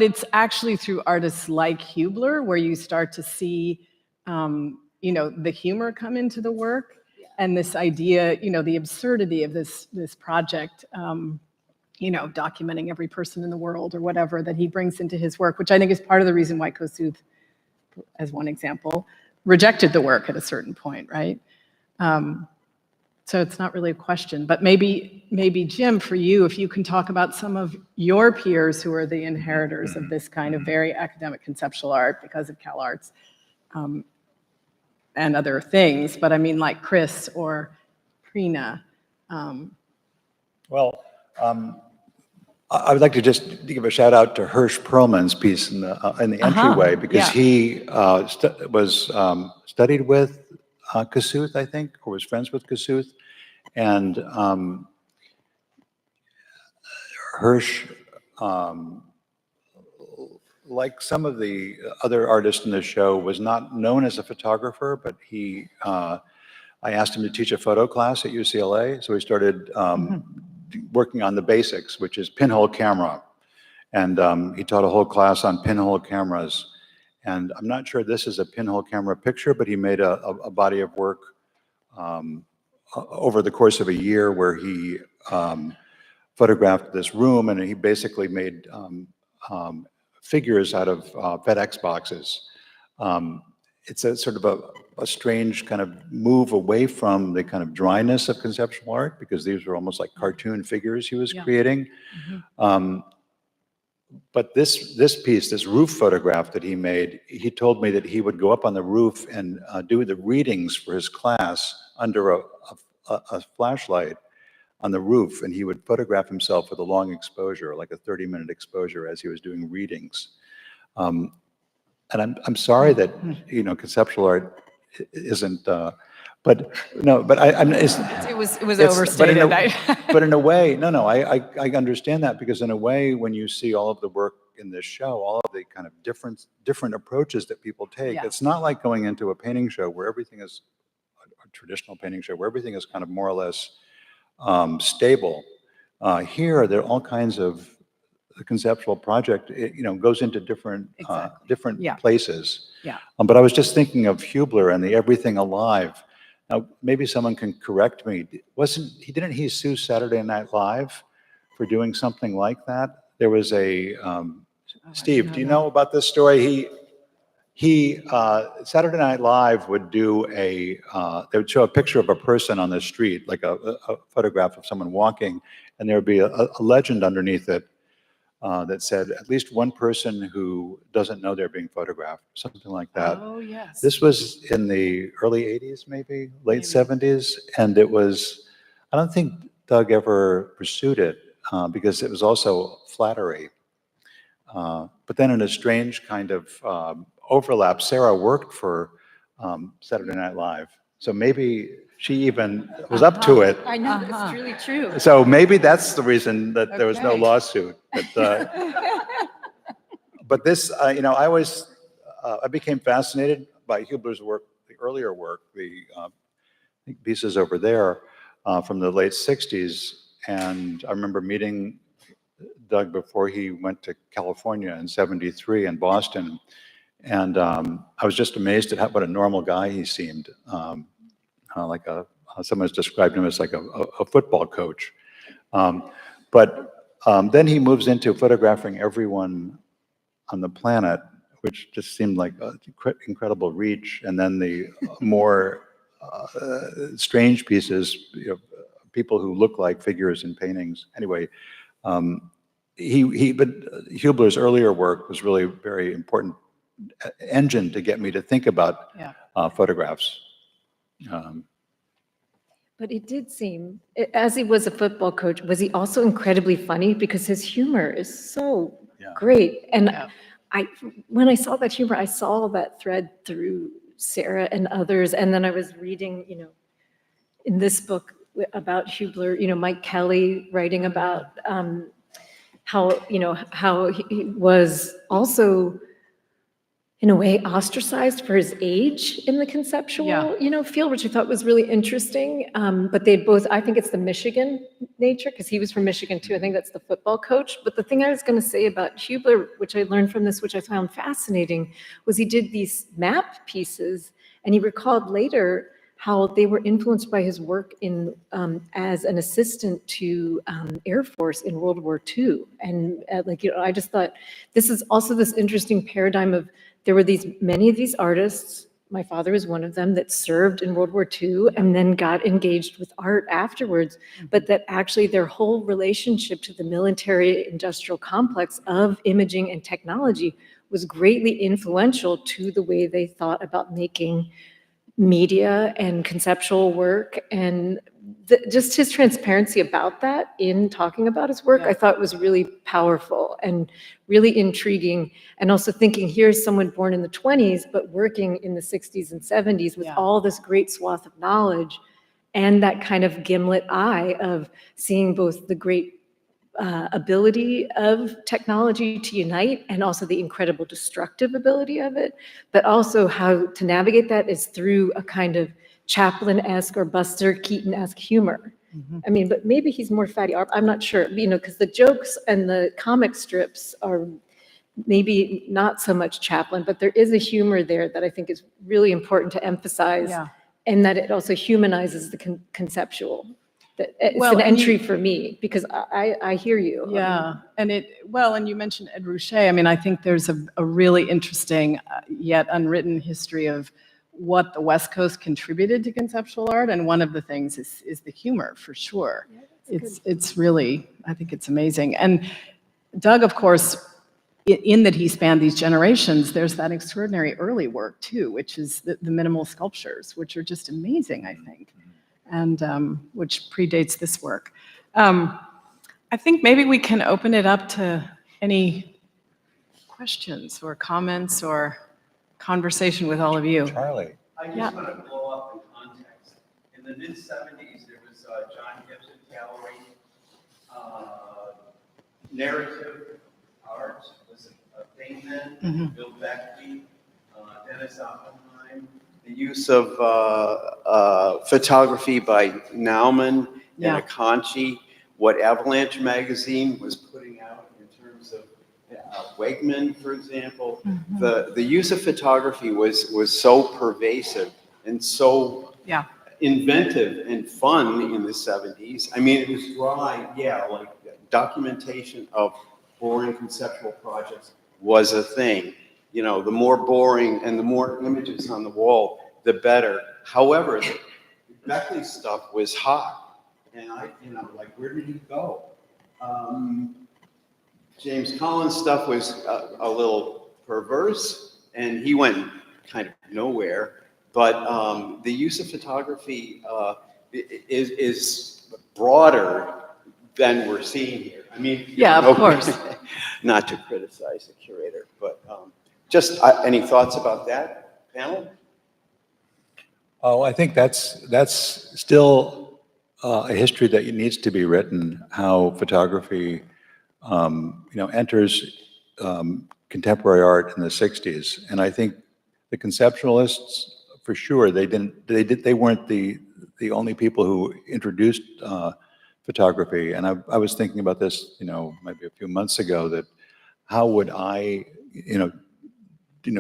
it's actually through artists like Hubler where you start to see, the humor come into the work, and this idea, the absurdity of this project, documenting every person in the world or whatever that he brings into his work, which I think is part of the reason why Kossuth, as one example, rejected the work at a certain point, right? So it's not really a question, but maybe Jim, for you, if you can talk about some of your peers who are the inheritors of this kind of very academic conceptual art because of CalArts and other things, but like Chris or Prina.
I would like to just give a shout out to Hirsch Perlman's piece in the entryway, because he studied with Kossuth, I think, or was friends with Kossuth, and Hirsch, like some of the other artists in the show, was not known as a photographer, but I asked him to teach a photo class at UCLA, so he started working on the basics, which is pinhole camera. And he taught a whole class on pinhole cameras. And I'm not sure this is a pinhole camera picture, but he made a body of work over the course of a year where he photographed this room, and he basically made figures out of FedEx boxes. It's a sort of a strange kind of move away from the kind of dryness of conceptual art, because these were almost like cartoon figures he was creating. But this piece, this roof photograph that he made, he told me that he would go up on the roof and do the readings for his class under a flashlight on the roof, and he would photograph himself with a long exposure, like a 30-minute exposure, as he was doing readings. And I'm sorry that conceptual art isn't. But no, but
it was overstated.
But in a way, I understand that, because in a way, when you see all of the work in this show, all of the kind of different approaches that people take, it's not like going into a painting show where everything is a traditional painting show where everything is kind of more or less stable. Here, there are all kinds of the conceptual project. Goes into different places. But I was just thinking of Hubler and the Everything Alive. Now, maybe someone can correct me. Didn't he sue Saturday Night Live for doing something like that? There was a, Steve, do you know about this story? Saturday Night Live would do they would show a picture of a person on the street, like a photograph of someone walking, and there would be a legend underneath it that said, at least one person who doesn't know they're being photographed, something like that.
Oh, yes.
This was in the early 80s, maybe, late 70s, and it was, I don't think Doug ever pursued it because it was also flattery. But then in a strange kind of overlap, Sara worked for Saturday Night Live. So maybe she even was up to it.
I know, that's really true.
So maybe that's the reason that there was no lawsuit. But this, I always, I became fascinated by Hubler's work, the earlier work, the pieces over there from the late 60s. And I remember meeting Doug before he went to California in '73 in Boston. And I was just amazed at what a normal guy he seemed. Someone's described him as like a football coach. But then he moves into photographing everyone on the planet, which just seemed like an incredible reach. And then the more strange pieces, people who look like figures in paintings. Anyway, but Hubler's earlier work was really very important engine to get me to think about photographs.
But it did seem, as he was a football coach, was he also incredibly funny? Because his humor is so great. And when I saw that humor, I saw that thread through Sara and others. And then I was reading, in this book about Hubler, Mike Kelly writing about how he was also, in a way, ostracized for his age in the conceptual, field, which I thought was really interesting. But they both, I think it's the Michigan nature, because he was from Michigan too. I think that's the football coach. But the thing I was going to say about Hubler, which I learned from this, which I found fascinating, was he did these map pieces, and he recalled later how they were influenced by his work in as an assistant to Air Force in World War II. And I just thought this is also this interesting paradigm of, there were many of these artists, my father was one of them, that served in World War II and then got engaged with art afterwards, but that actually their whole relationship to the military industrial complex of imaging and technology was greatly influential to the way they thought about making media and conceptual work. And just his transparency about that in talking about his work, I thought was really powerful and really intriguing. And also thinking, here's someone born in the 20s, but working in the 60s and 70s with all this great swath of knowledge and that kind of gimlet eye of seeing both the great ability of technology to unite and also the incredible destructive ability of it, but also how to navigate that is through a kind of Chaplin-esque or Buster Keaton-esque humor. I mean, but maybe he's more fatty. I'm not sure, because the jokes and the comic strips are maybe not so much Chaplin, but there is a humor there that I think is really important to emphasize, and that it also humanizes the conceptual. It's an entry for me, because I hear you.
And you mentioned Ed Ruscha. I mean, I think there's a really interesting yet unwritten history of what the West Coast contributed to conceptual art, and one of the things is the humor, for sure. It's really, I think it's amazing. And Doug, of course, in that he spanned these generations, there's that extraordinary early work too, which is the minimal sculptures, which are just amazing, I think, and which predates this work. I think maybe we can open it up to any questions or comments or conversation with all of you.
Charlie.
I just want to blow up in context. In the mid-'70s, there was John Gibson Gallery. Narrative art was a thing then. Bill Beckley, Dennis Oppenheim. The use of photography by Nauman and Akanchi. What Avalanche magazine was putting out in terms of Wegman, for example. The use of photography was so pervasive and so inventive and fun in the 70s. I mean, it was dry, like documentation of boring conceptual projects was a thing. The more boring and the more images on the wall, the better. However, the Beckley stuff was hot. And where did he go? James Collins' stuff was a little perverse, and he went kind of nowhere. But the use of photography is broader than we're seeing here. I mean,
of course.
Not to criticize the curator, but just any thoughts about that, panel?
Oh, I think that's still a history that needs to be written. How photography, enters contemporary art in the '60s, and I think the conceptualists, for sure, they weren't the only people who introduced photography. And I was thinking about this, maybe a few months ago, that how would I,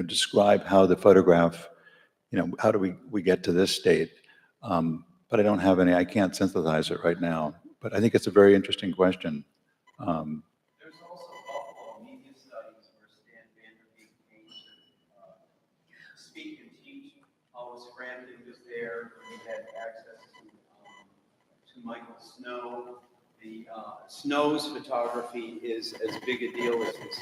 describe how the photograph, how do we get to this state? But I don't have any, I can't synthesize it right now. But I think it's a very interesting question.
There's also Buffalo media studies where VanDerBeek came to speak and teach. Scranton was there. We had access to Michael Snow. The Snow's photography is as big a deal as his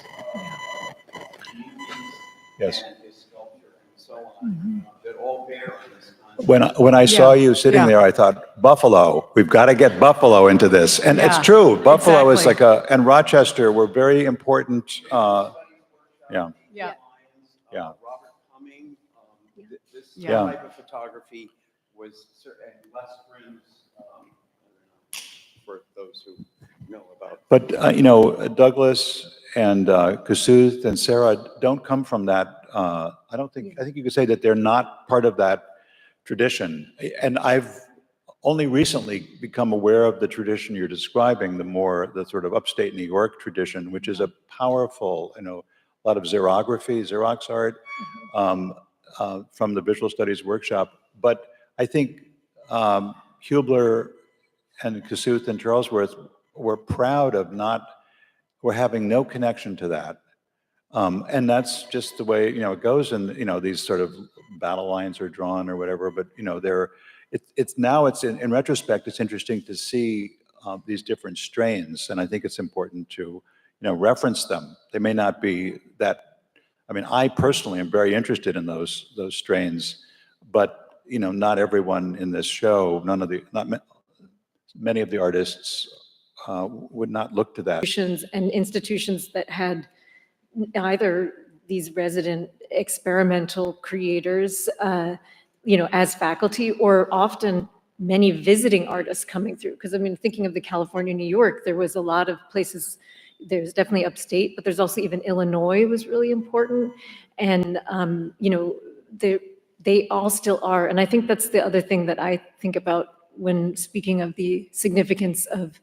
movies
Yes.
and his sculpture and so on. That all bear on this concept.
When I saw you sitting
Yeah.
there, I thought, Buffalo, we've got to get Buffalo into this. And it's
Yeah,
true, Buffalo is
exactly.
and Rochester were very important. Yeah.
Yeah.
Yeah.
Robert Cumming, this
Yeah.
type of photography was, and Les Grim's, for those who know about.
But, Douglas and Kasuth and Sara don't come from that. I think you could say that they're not part of that tradition. And I've only recently become aware of the tradition you're describing, the sort of upstate New York tradition, which is a powerful, a lot of Xerox art from the Visual Studies Workshop. But I think Hubler and Kasuth and Charlesworth were proud of we're having no connection to that. And that's just the way, it goes. And, these sort of battle lines are drawn or whatever, but, it's in retrospect, it's interesting to see these different strains. And I think it's important to, reference them. They may not be that, I personally am very interested in those strains, but, not everyone in this show, many of the artists would not look to that.
And institutions that had either these resident experimental creators, as faculty, or often many visiting artists coming through. Because thinking of the California, New York, there was a lot of places. There's definitely upstate, but there's also even Illinois was really important, and they all still are. And I think that's the other thing that I think about when speaking of the significance of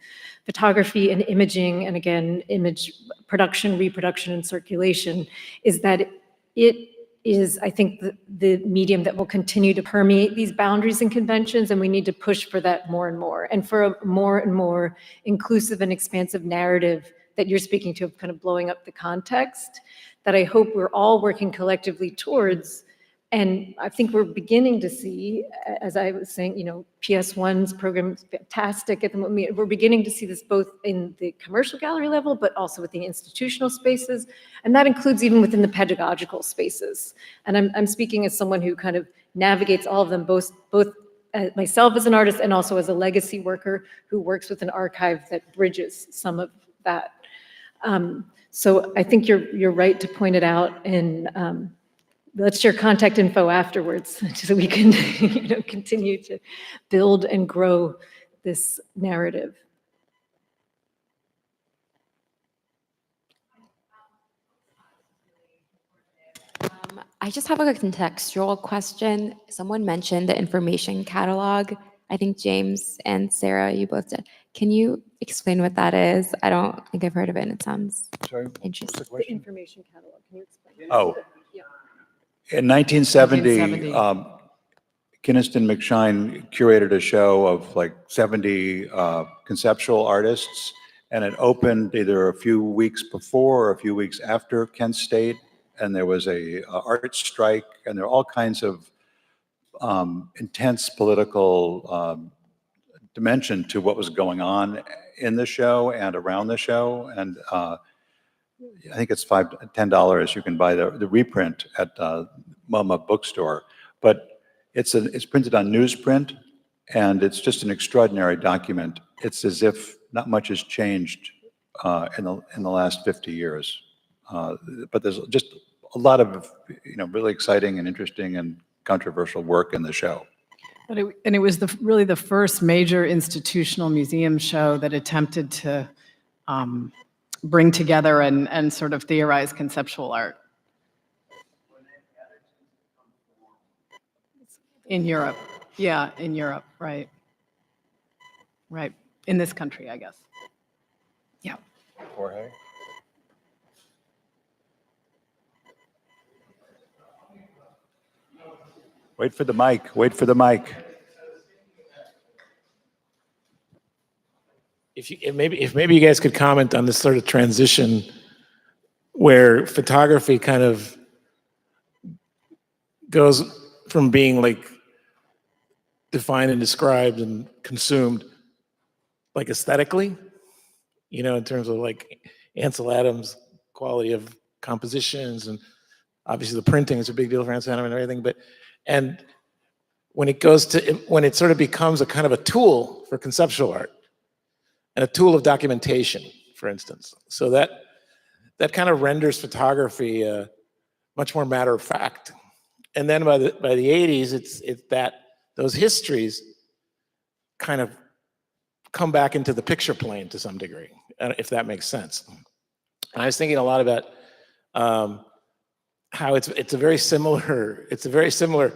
photography and imaging, and again, image production, reproduction, and circulation, is that it is, I think, the medium that will continue to permeate these boundaries and conventions, and we need to push for that more and more, and for a more and more inclusive and expansive narrative that you're speaking to, of kind of blowing up the context, that I hope we're all working collectively towards. And I think we're beginning to see, as I was saying, PS1's program is fantastic at the moment. We're beginning to see this both in the commercial gallery level, but also within institutional spaces. And that includes even within the pedagogical spaces. And I'm speaking as someone who kind of navigates all of them, both myself as an artist and also as a legacy worker who works with an archive that bridges some of that. So I think you're right to point it out, and let's share contact info afterwards so we can continue to build and grow this narrative.
I just have a contextual question. Someone mentioned the information catalog. I think James and Sara, you both did. Can you explain what that is? I don't think I've heard of it, and it sounds interesting.
The information catalog, can you explain?
Oh.
Yeah.
In 1970, Kinniston McShine curated a show of like 70 conceptual artists, and it opened either a few weeks before or a few weeks after Kent State, and there was a art strike, and there are all kinds of intense political dimension to what was going on in the show and around the show. And I think it's $10. You can buy the reprint at MoMA bookstore, but it's printed on newsprint, and it's just an extraordinary document. It's as if not much has changed in the last 50 years. But there's just a lot of really exciting and interesting and controversial work in the show.
But it was really the first major institutional museum show that attempted to bring together and sort of theorize conceptual art in Europe. Yeah, in Europe, right. Right. in this country, I guess. Yeah.
Jorge? Wait for the mic, wait for the mic.
If maybe you guys could comment on this sort of transition where photography kind of goes from being like defined and described and consumed like aesthetically, you know, in terms of like Ansel Adams' quality of compositions, and obviously the printing is a big deal for Ansel Adams and everything, and when it sort of becomes a kind of a tool for conceptual art and a tool of documentation, for instance. So that kind of renders photography much more matter of fact. And then by the 80s, it's that those histories kind of come back into the picture plane to some degree, if that makes sense. And I was thinking a lot about how it's a very similar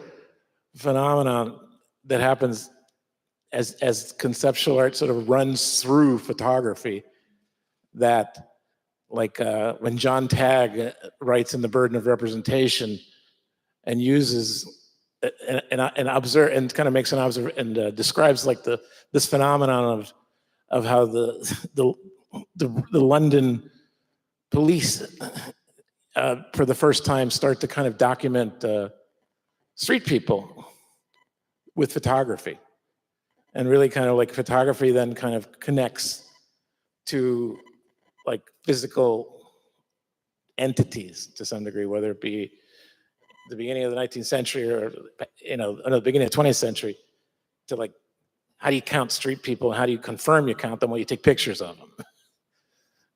phenomenon that happens as conceptual art sort of runs through photography, that like when John Tagg writes in The Burden of Representation and uses and observe and kind of makes an observation and describes like this phenomenon of how the London police for the first time start to kind of document street people with photography, and really kind of like photography then kind of connects to like physical entities to some degree, whether it be the beginning of the 19th century or, you know, the beginning of the 20th century, to like, how do you count street people? How do you confirm you count them? Well, you take pictures of them,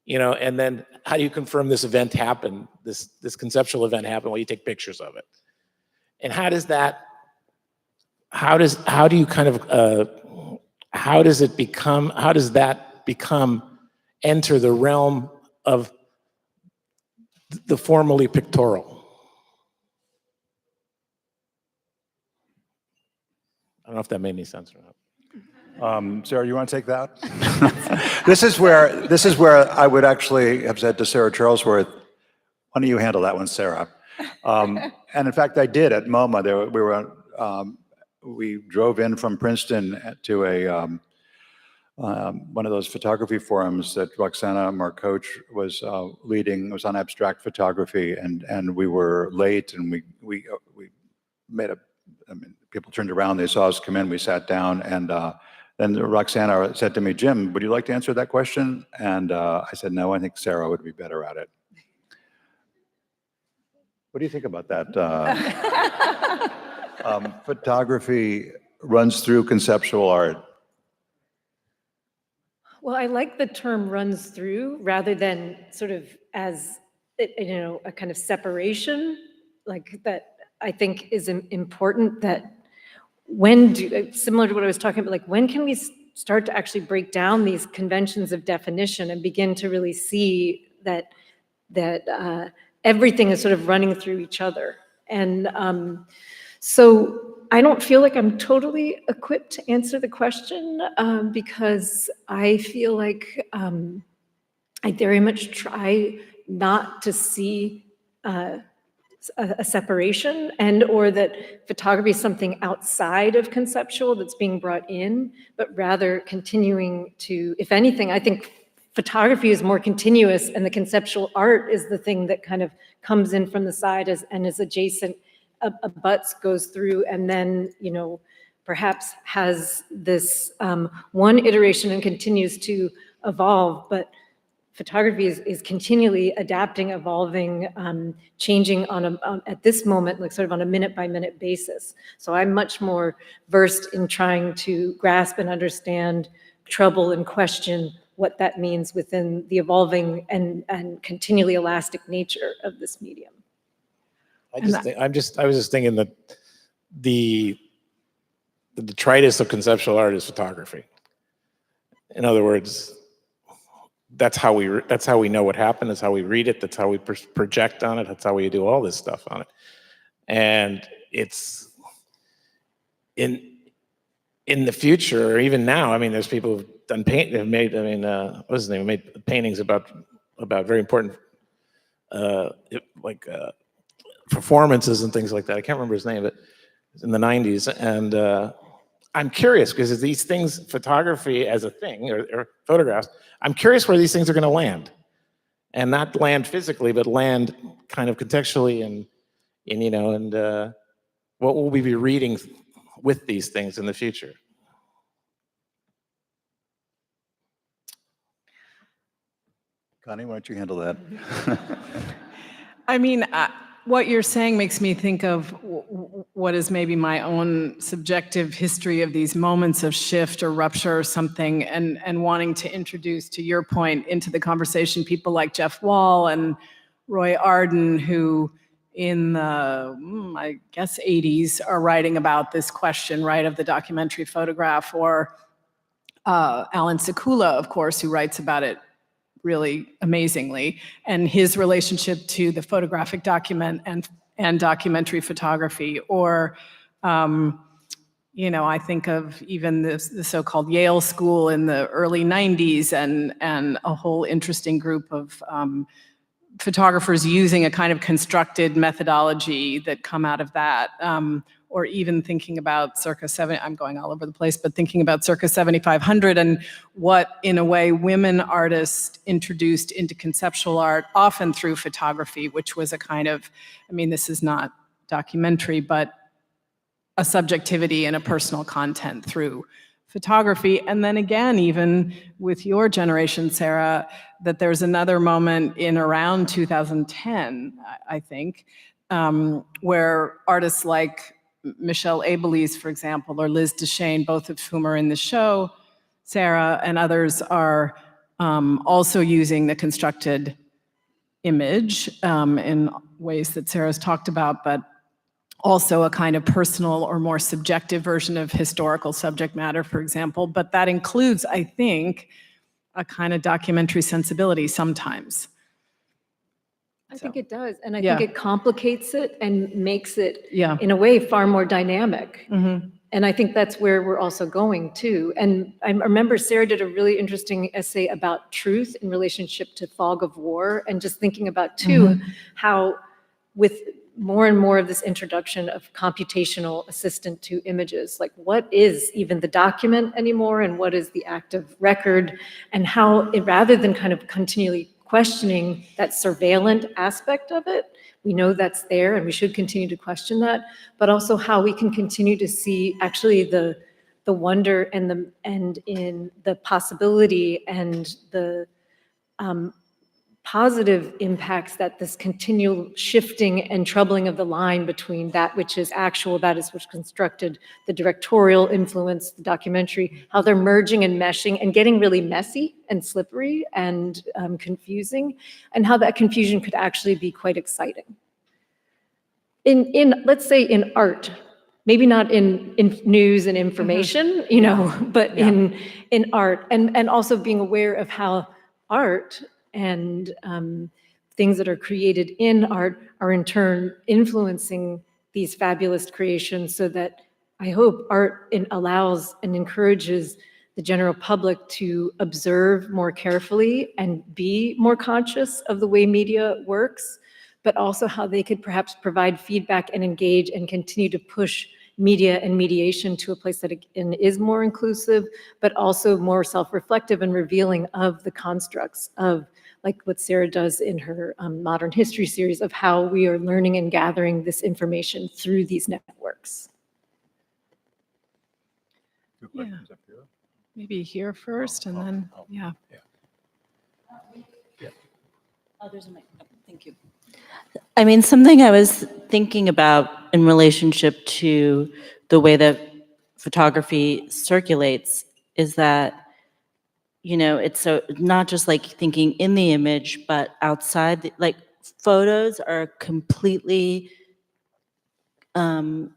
you know, and then how do you confirm this event happened, this conceptual event happened? Well, you take pictures of it. And how does that enter the realm of the formally pictorial? I don't know if that made any sense or not.
Sarah, you want to take that? This is where I would actually have said to Sarah Charlesworth, why don't you handle that one, Sarah? And in fact, I did at MoMA. We drove in from Princeton to one of those photography forums that Roxana, our coach, was leading. It was on abstract photography, and we were late, and we made people turned around, they saw us come in, we sat down, and then Roxana said to me, Jim, would you like to answer that question? And I said, no, I think Sarah would be better at it. What do you think about that? Photography runs through conceptual art.
Well, I like the term runs through rather than sort of as, you know, a kind of separation, like that I think is important, that similar to what I was talking about, like when can we start to actually break down these conventions of definition and begin to really see that everything is sort of running through each other. And so I don't feel like I'm totally equipped to answer the question because I feel like I very much try not to see a separation, and or that photography is something outside of conceptual that's being brought in, but rather continuing to, if anything, I think photography is more continuous and the conceptual art is the thing that kind of comes in from the side and is adjacent, abuts, goes through, and then, you know, perhaps has this one iteration and continues to evolve, but photography is continually adapting, evolving, changing on at this moment, like sort of on a minute by minute basis. So I'm much more versed in trying to grasp and understand, trouble and question what that means within the evolving and continually elastic nature of this medium.
I was just thinking that the detritus of conceptual art is photography. In other words, that's how we know what happened. That's how we read it. That's how we project on it. That's how we do all this stuff on it. And it's in the future, or even now. I mean, there's people who've done have made, I mean, what was his name? Made paintings about very important, performances and things like that. I can't remember his name, but in the 90s. And I'm curious, because these things, photography as a thing, or photographs, I'm curious where these things are going to land. And not land physically, but land kind of contextually and what will we be reading with these things in the future?
Connie, why don't you handle that?
I mean, what you're saying makes me think of what is maybe my own subjective history of these moments of shift or rupture or something, and wanting to introduce, to your point, into the conversation people like Jeff Wall and Roy Arden, who in the, I guess, 80s are writing about this question, right, of the documentary photograph, or Alan Sekula, of course, who writes about it really amazingly, and his relationship to the photographic document and documentary photography. Or, I think of even the so-called Yale School in the early 90s, and a whole interesting group of photographers using a kind of constructed methodology that come out of that. Or even thinking about circa I'm going all over the place, but thinking about circa 7500 and what, in a way, women artists introduced into conceptual art, often through photography, which was a kind of, I mean, this is not documentary, but a subjectivity and a personal content through photography. And then again, even with your generation, Sara, that there's another moment in around 2010, I think, where artists like Michelle Abelies, for example, or Liz Duchesne, both of whom are in the show, Sara, and others are also using the constructed image in ways that Sara's talked about, but also a kind of personal or more subjective version of historical subject matter, for example. But that includes, I think, a kind of documentary sensibility sometimes.
I think it does. And I
Yeah.
think it complicates it and makes it,
Yeah.
in a way, far more dynamic. And I think that's where we're also going too. And I remember Sara did a really interesting essay about truth in relationship to fog of war, and just thinking about too, how with more and more of this introduction of computational assistant to images, like what is even the document anymore and what is the active record, and how it, rather than kind of continually questioning that surveillant aspect of it, we know that's there and we should continue to question that, but also how we can continue to see actually the wonder and in the possibility and the positive impacts that this continual shifting and troubling of the line between that which is actual, that is which constructed, the directorial influence, the documentary, how they're merging and meshing and getting really messy and slippery and confusing, and how that confusion could actually be quite exciting. In let's say in art, maybe not in news and information, but in art, and also being aware of how art and things that are created in art are in turn influencing these fabulous creations, so that I hope art allows and encourages the general public to observe more carefully and be more conscious of the way media works, but also how they could perhaps provide feedback and engage and continue to push media and mediation to a place that is more inclusive, but also more self-reflective and revealing of the constructs of, like what Sara does in her modern history series, of how we are learning and gathering this information through these networks.
Two questions up here.
Maybe here first, and then, yeah.
Oh, there's a mic. Oh, thank you. I mean, something I was thinking about in relationship to the way that photography circulates is that, it's so not just like thinking in the image, but outside, like photos are completely, are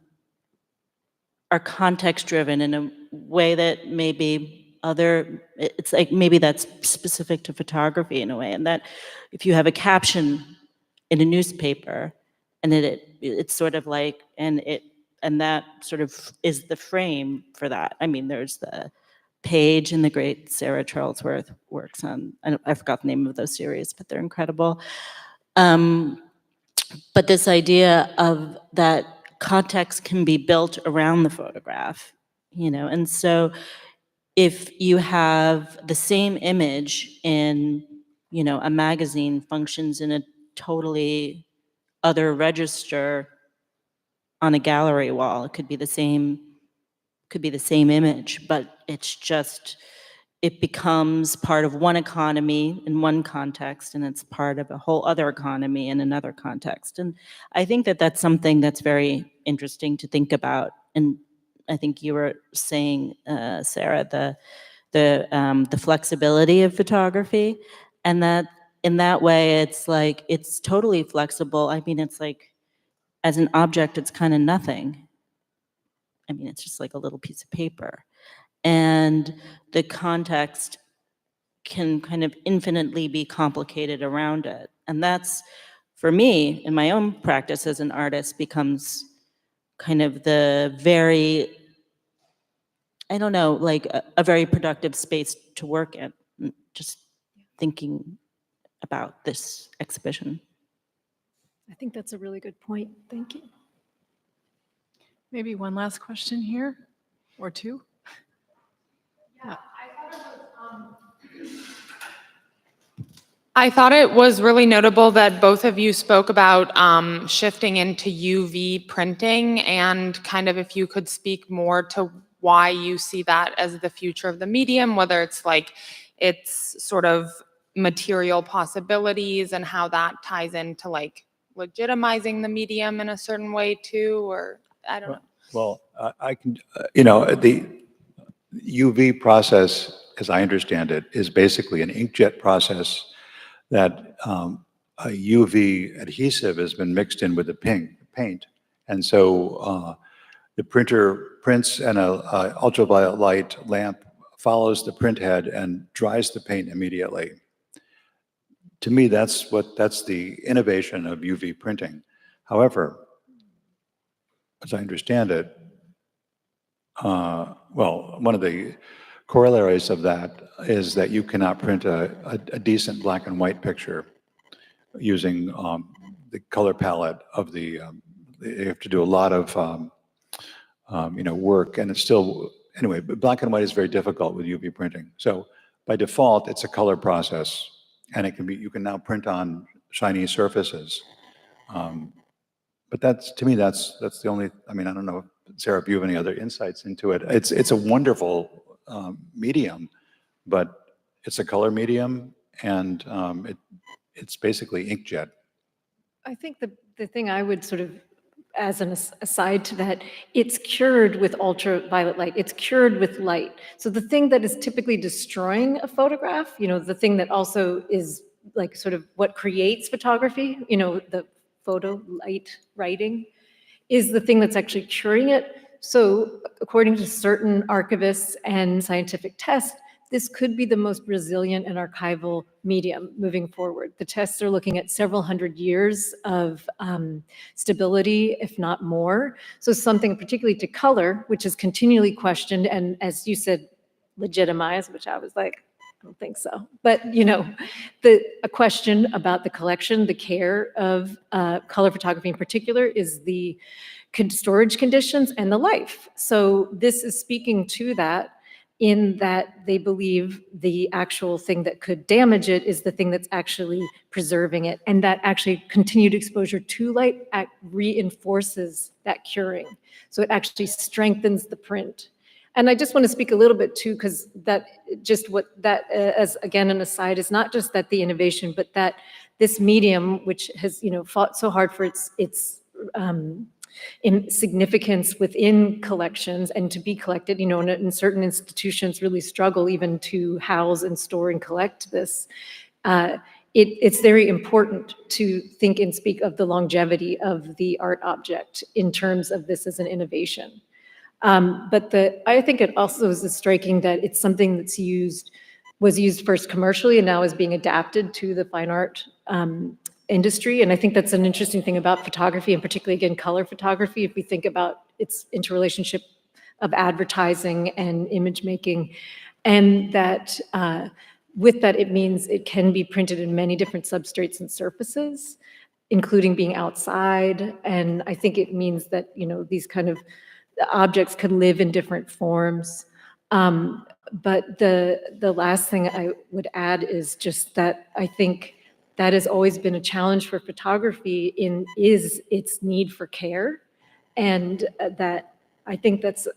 context driven in a way that maybe it's like maybe that's specific to photography in a way, and that if you have a caption in a newspaper, and it's sort of like, and that sort of is the frame for that. I mean, there's the Page and the great Sarah Charlesworth works on, I forgot the name of those series, but they're incredible. But this idea of that context can be built around the photograph, and so if you have the same image in, a magazine functions in a totally other register on a gallery wall, it could be the same image, but it becomes part of one economy in one context, and it's part of a whole other economy in another context. And I think that that's something that's very interesting to think about. And I think you were saying, Sarah, the flexibility of photography, and that in that way, it's like, it's totally flexible. I mean, it's like, as an object, it's kind of nothing. I mean, it's just like a little piece of paper. And the context can kind of infinitely be complicated around it. And that's, for me, in my own practice as an artist, becomes kind of the very, I don't know, like a very productive space to work in, just thinking about this exhibition.
I think that's a really good point. Thank you.
Maybe one last question here, or two?
I thought it was really notable that both of you spoke about shifting into UV printing, and kind of if you could speak more to why you see that as the future of the medium, whether it's like its sort of material possibilities and how that ties into like legitimizing the medium in a certain way too, or I don't know.
Well, I can, the UV process, as I understand it, is basically an inkjet process that a UV adhesive has been mixed in with the paint. And so the printer prints, and a ultraviolet light lamp follows the print head and dries the paint immediately. To me, that's the innovation of UV printing. However, as I understand it, well, one of the corollaries of that is that you cannot print a decent black and white picture using the color palette of the, you have to do a lot of, work, and it's still, anyway, but black and white is very difficult with UV printing. So by default, it's a color process, and you can now print on shiny surfaces. But to me, that's the only, I mean, I don't know, Sarah, if you have any other insights into it. It's a wonderful medium, but it's a color medium, and it's basically inkjet.
I think the thing I would sort of, as an aside to that, it's cured with ultraviolet light. It's cured with light. So the thing that is typically destroying a photograph, the thing that also is like sort of what creates photography, the photo light writing, is the thing that's actually curing it. So according to certain archivists and scientific tests, this could be the most resilient and archival medium moving forward. The tests are looking at several hundred years of stability, if not more. So something particularly to color, which is continually questioned, and as you said, legitimized, which I was like, I don't think so. But a question about the collection, the care of color photography in particular, is the storage conditions and the life. So this is speaking to that, in that they believe the actual thing that could damage it is the thing that's actually preserving it, and that actually continued exposure to light reinforces that curing. So it actually strengthens the print. And I just want to speak a little bit too, because as again an aside, is not just that the innovation, but that this medium, which has fought so hard for its in significance within collections and to be collected, and certain institutions really struggle even to house and store and collect this. It's very important to think and speak of the longevity of the art object in terms of this as an innovation. But I think it also is striking that it's something that's was used first commercially and now is being adapted to the fine art industry. And I think that's an interesting thing about photography, and particularly, again, color photography, if we think about its interrelationship of advertising and image making, And that with that, it means it can be printed in many different substrates and surfaces, including being outside. And I think it means that, these kind of objects could live in different forms. But the last thing I would add is just that I think that has always been a challenge for photography is its need for care. And that I think that's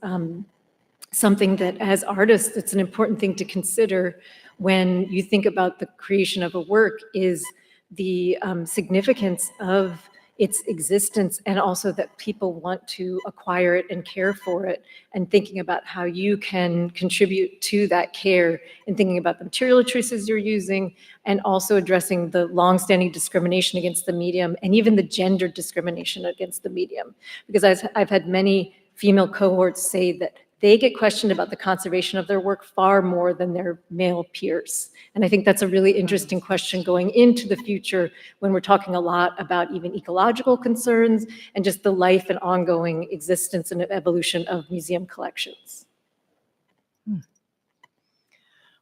something that as artists, it's an important thing to consider when you think about the creation of a work is the significance of its existence, and also that people want to acquire it and care for it, and thinking about how you can contribute to that care and thinking about the material choices you're using, and also addressing the longstanding discrimination against the medium and even the gender discrimination against the medium. Because I've had many female cohorts say that they get questioned about the conservation of their work far more than their male peers. And I think that's a really interesting question going into the future when we're talking a lot about even ecological concerns and just the life and ongoing existence and evolution of museum collections.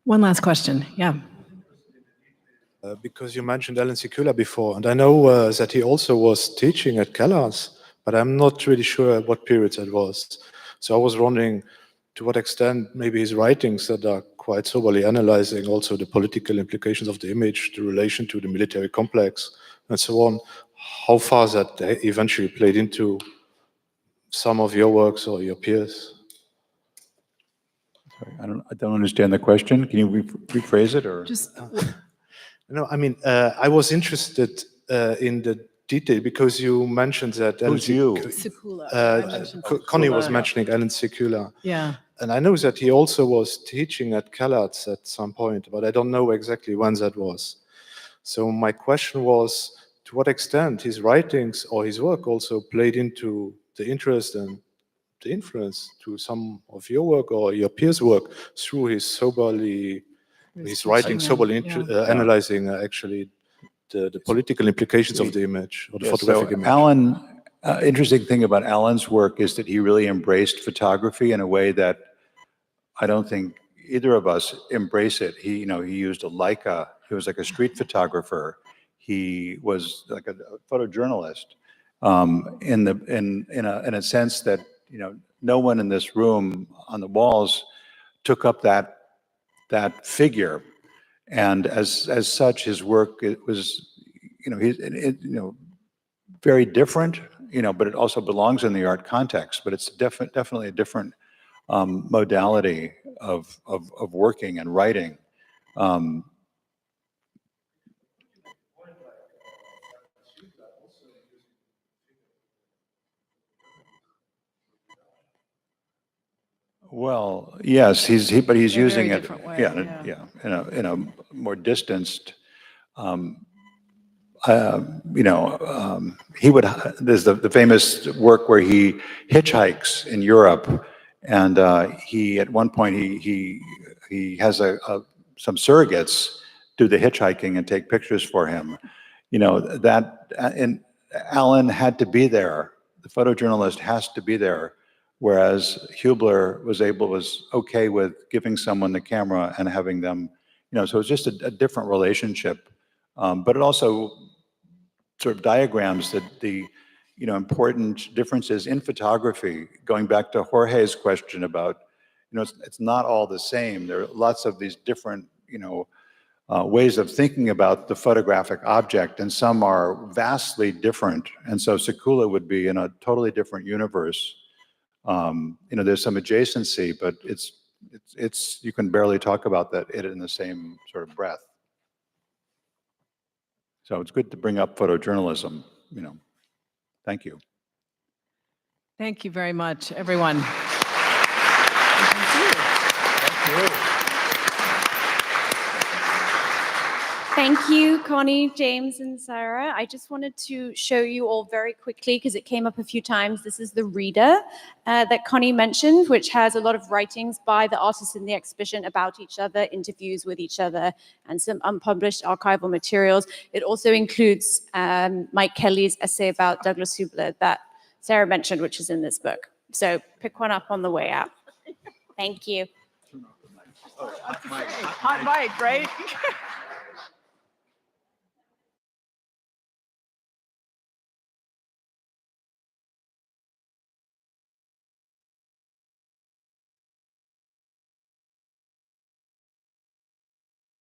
One last question, yeah.
Because you mentioned Alan Sekula before, and I know that he also was teaching at Keller's, but I'm not really sure what period that was. So I was wondering to what extent maybe his writings that are quite soberly analyzing also the political implications of the image, the relation to the military complex, and so on, how far that eventually played into some of your works or your peers.
Sorry, I don't understand the question. Can you rephrase it, or?
Just
No, I mean, I was interested in the detail because you mentioned that.
Who's you?
Sekula. I mentioned
Connie was
Sekula.
mentioning Alan Sekula.
Yeah.
And I know that he also was teaching at Keller's at some point, but I don't know exactly when that was. So my question was, to what extent his writings or his work also played into the interest and the influence to some of your work or your peers' work through his writing soberly analyzing actually the political implications of the image or the photographic image.
Alan, interesting thing about Alan's work is that he really embraced photography in a way that I don't think either of us embrace it. He used a Leica. He was like a street photographer. He was like a photojournalist in a sense that no one in this room on the walls took up that figure, and as such, his work, it was very different, but it also belongs in the art context. But it's definitely a different modality of working and writing. Well, yes, but he's using it, in a more distanced. There's the famous work where he hitchhikes in Europe, and he at one point he has some surrogates do the hitchhiking and take pictures for him. And Alan had to be there. The photojournalist has to be there. Whereas Hubler was okay with giving someone the camera and having them, so it's just a different relationship. But it also sort of diagrams the important differences in photography. Going back to Jorge's question about, it's not all the same. There are lots of these different, ways of thinking about the photographic object, and some are vastly different. And so Sekula would be in a totally different universe. There's some adjacency, but it's you can barely talk about it in the same sort of breath. So it's good to bring up photojournalism, Thank you.
Thank you very much, everyone.
Thank you, Connie, James, and Sara. I just wanted to show you all very quickly, because it came up a few times. This is the reader that Connie mentioned, which has a lot of writings by the artists in the exhibition about each other, interviews with each other, and some unpublished archival materials. It also includes Mike Kelly's essay about Douglas Hubler that Sara mentioned, which is in this book. So pick one up on the way out. Thank you.
Hot mic, right?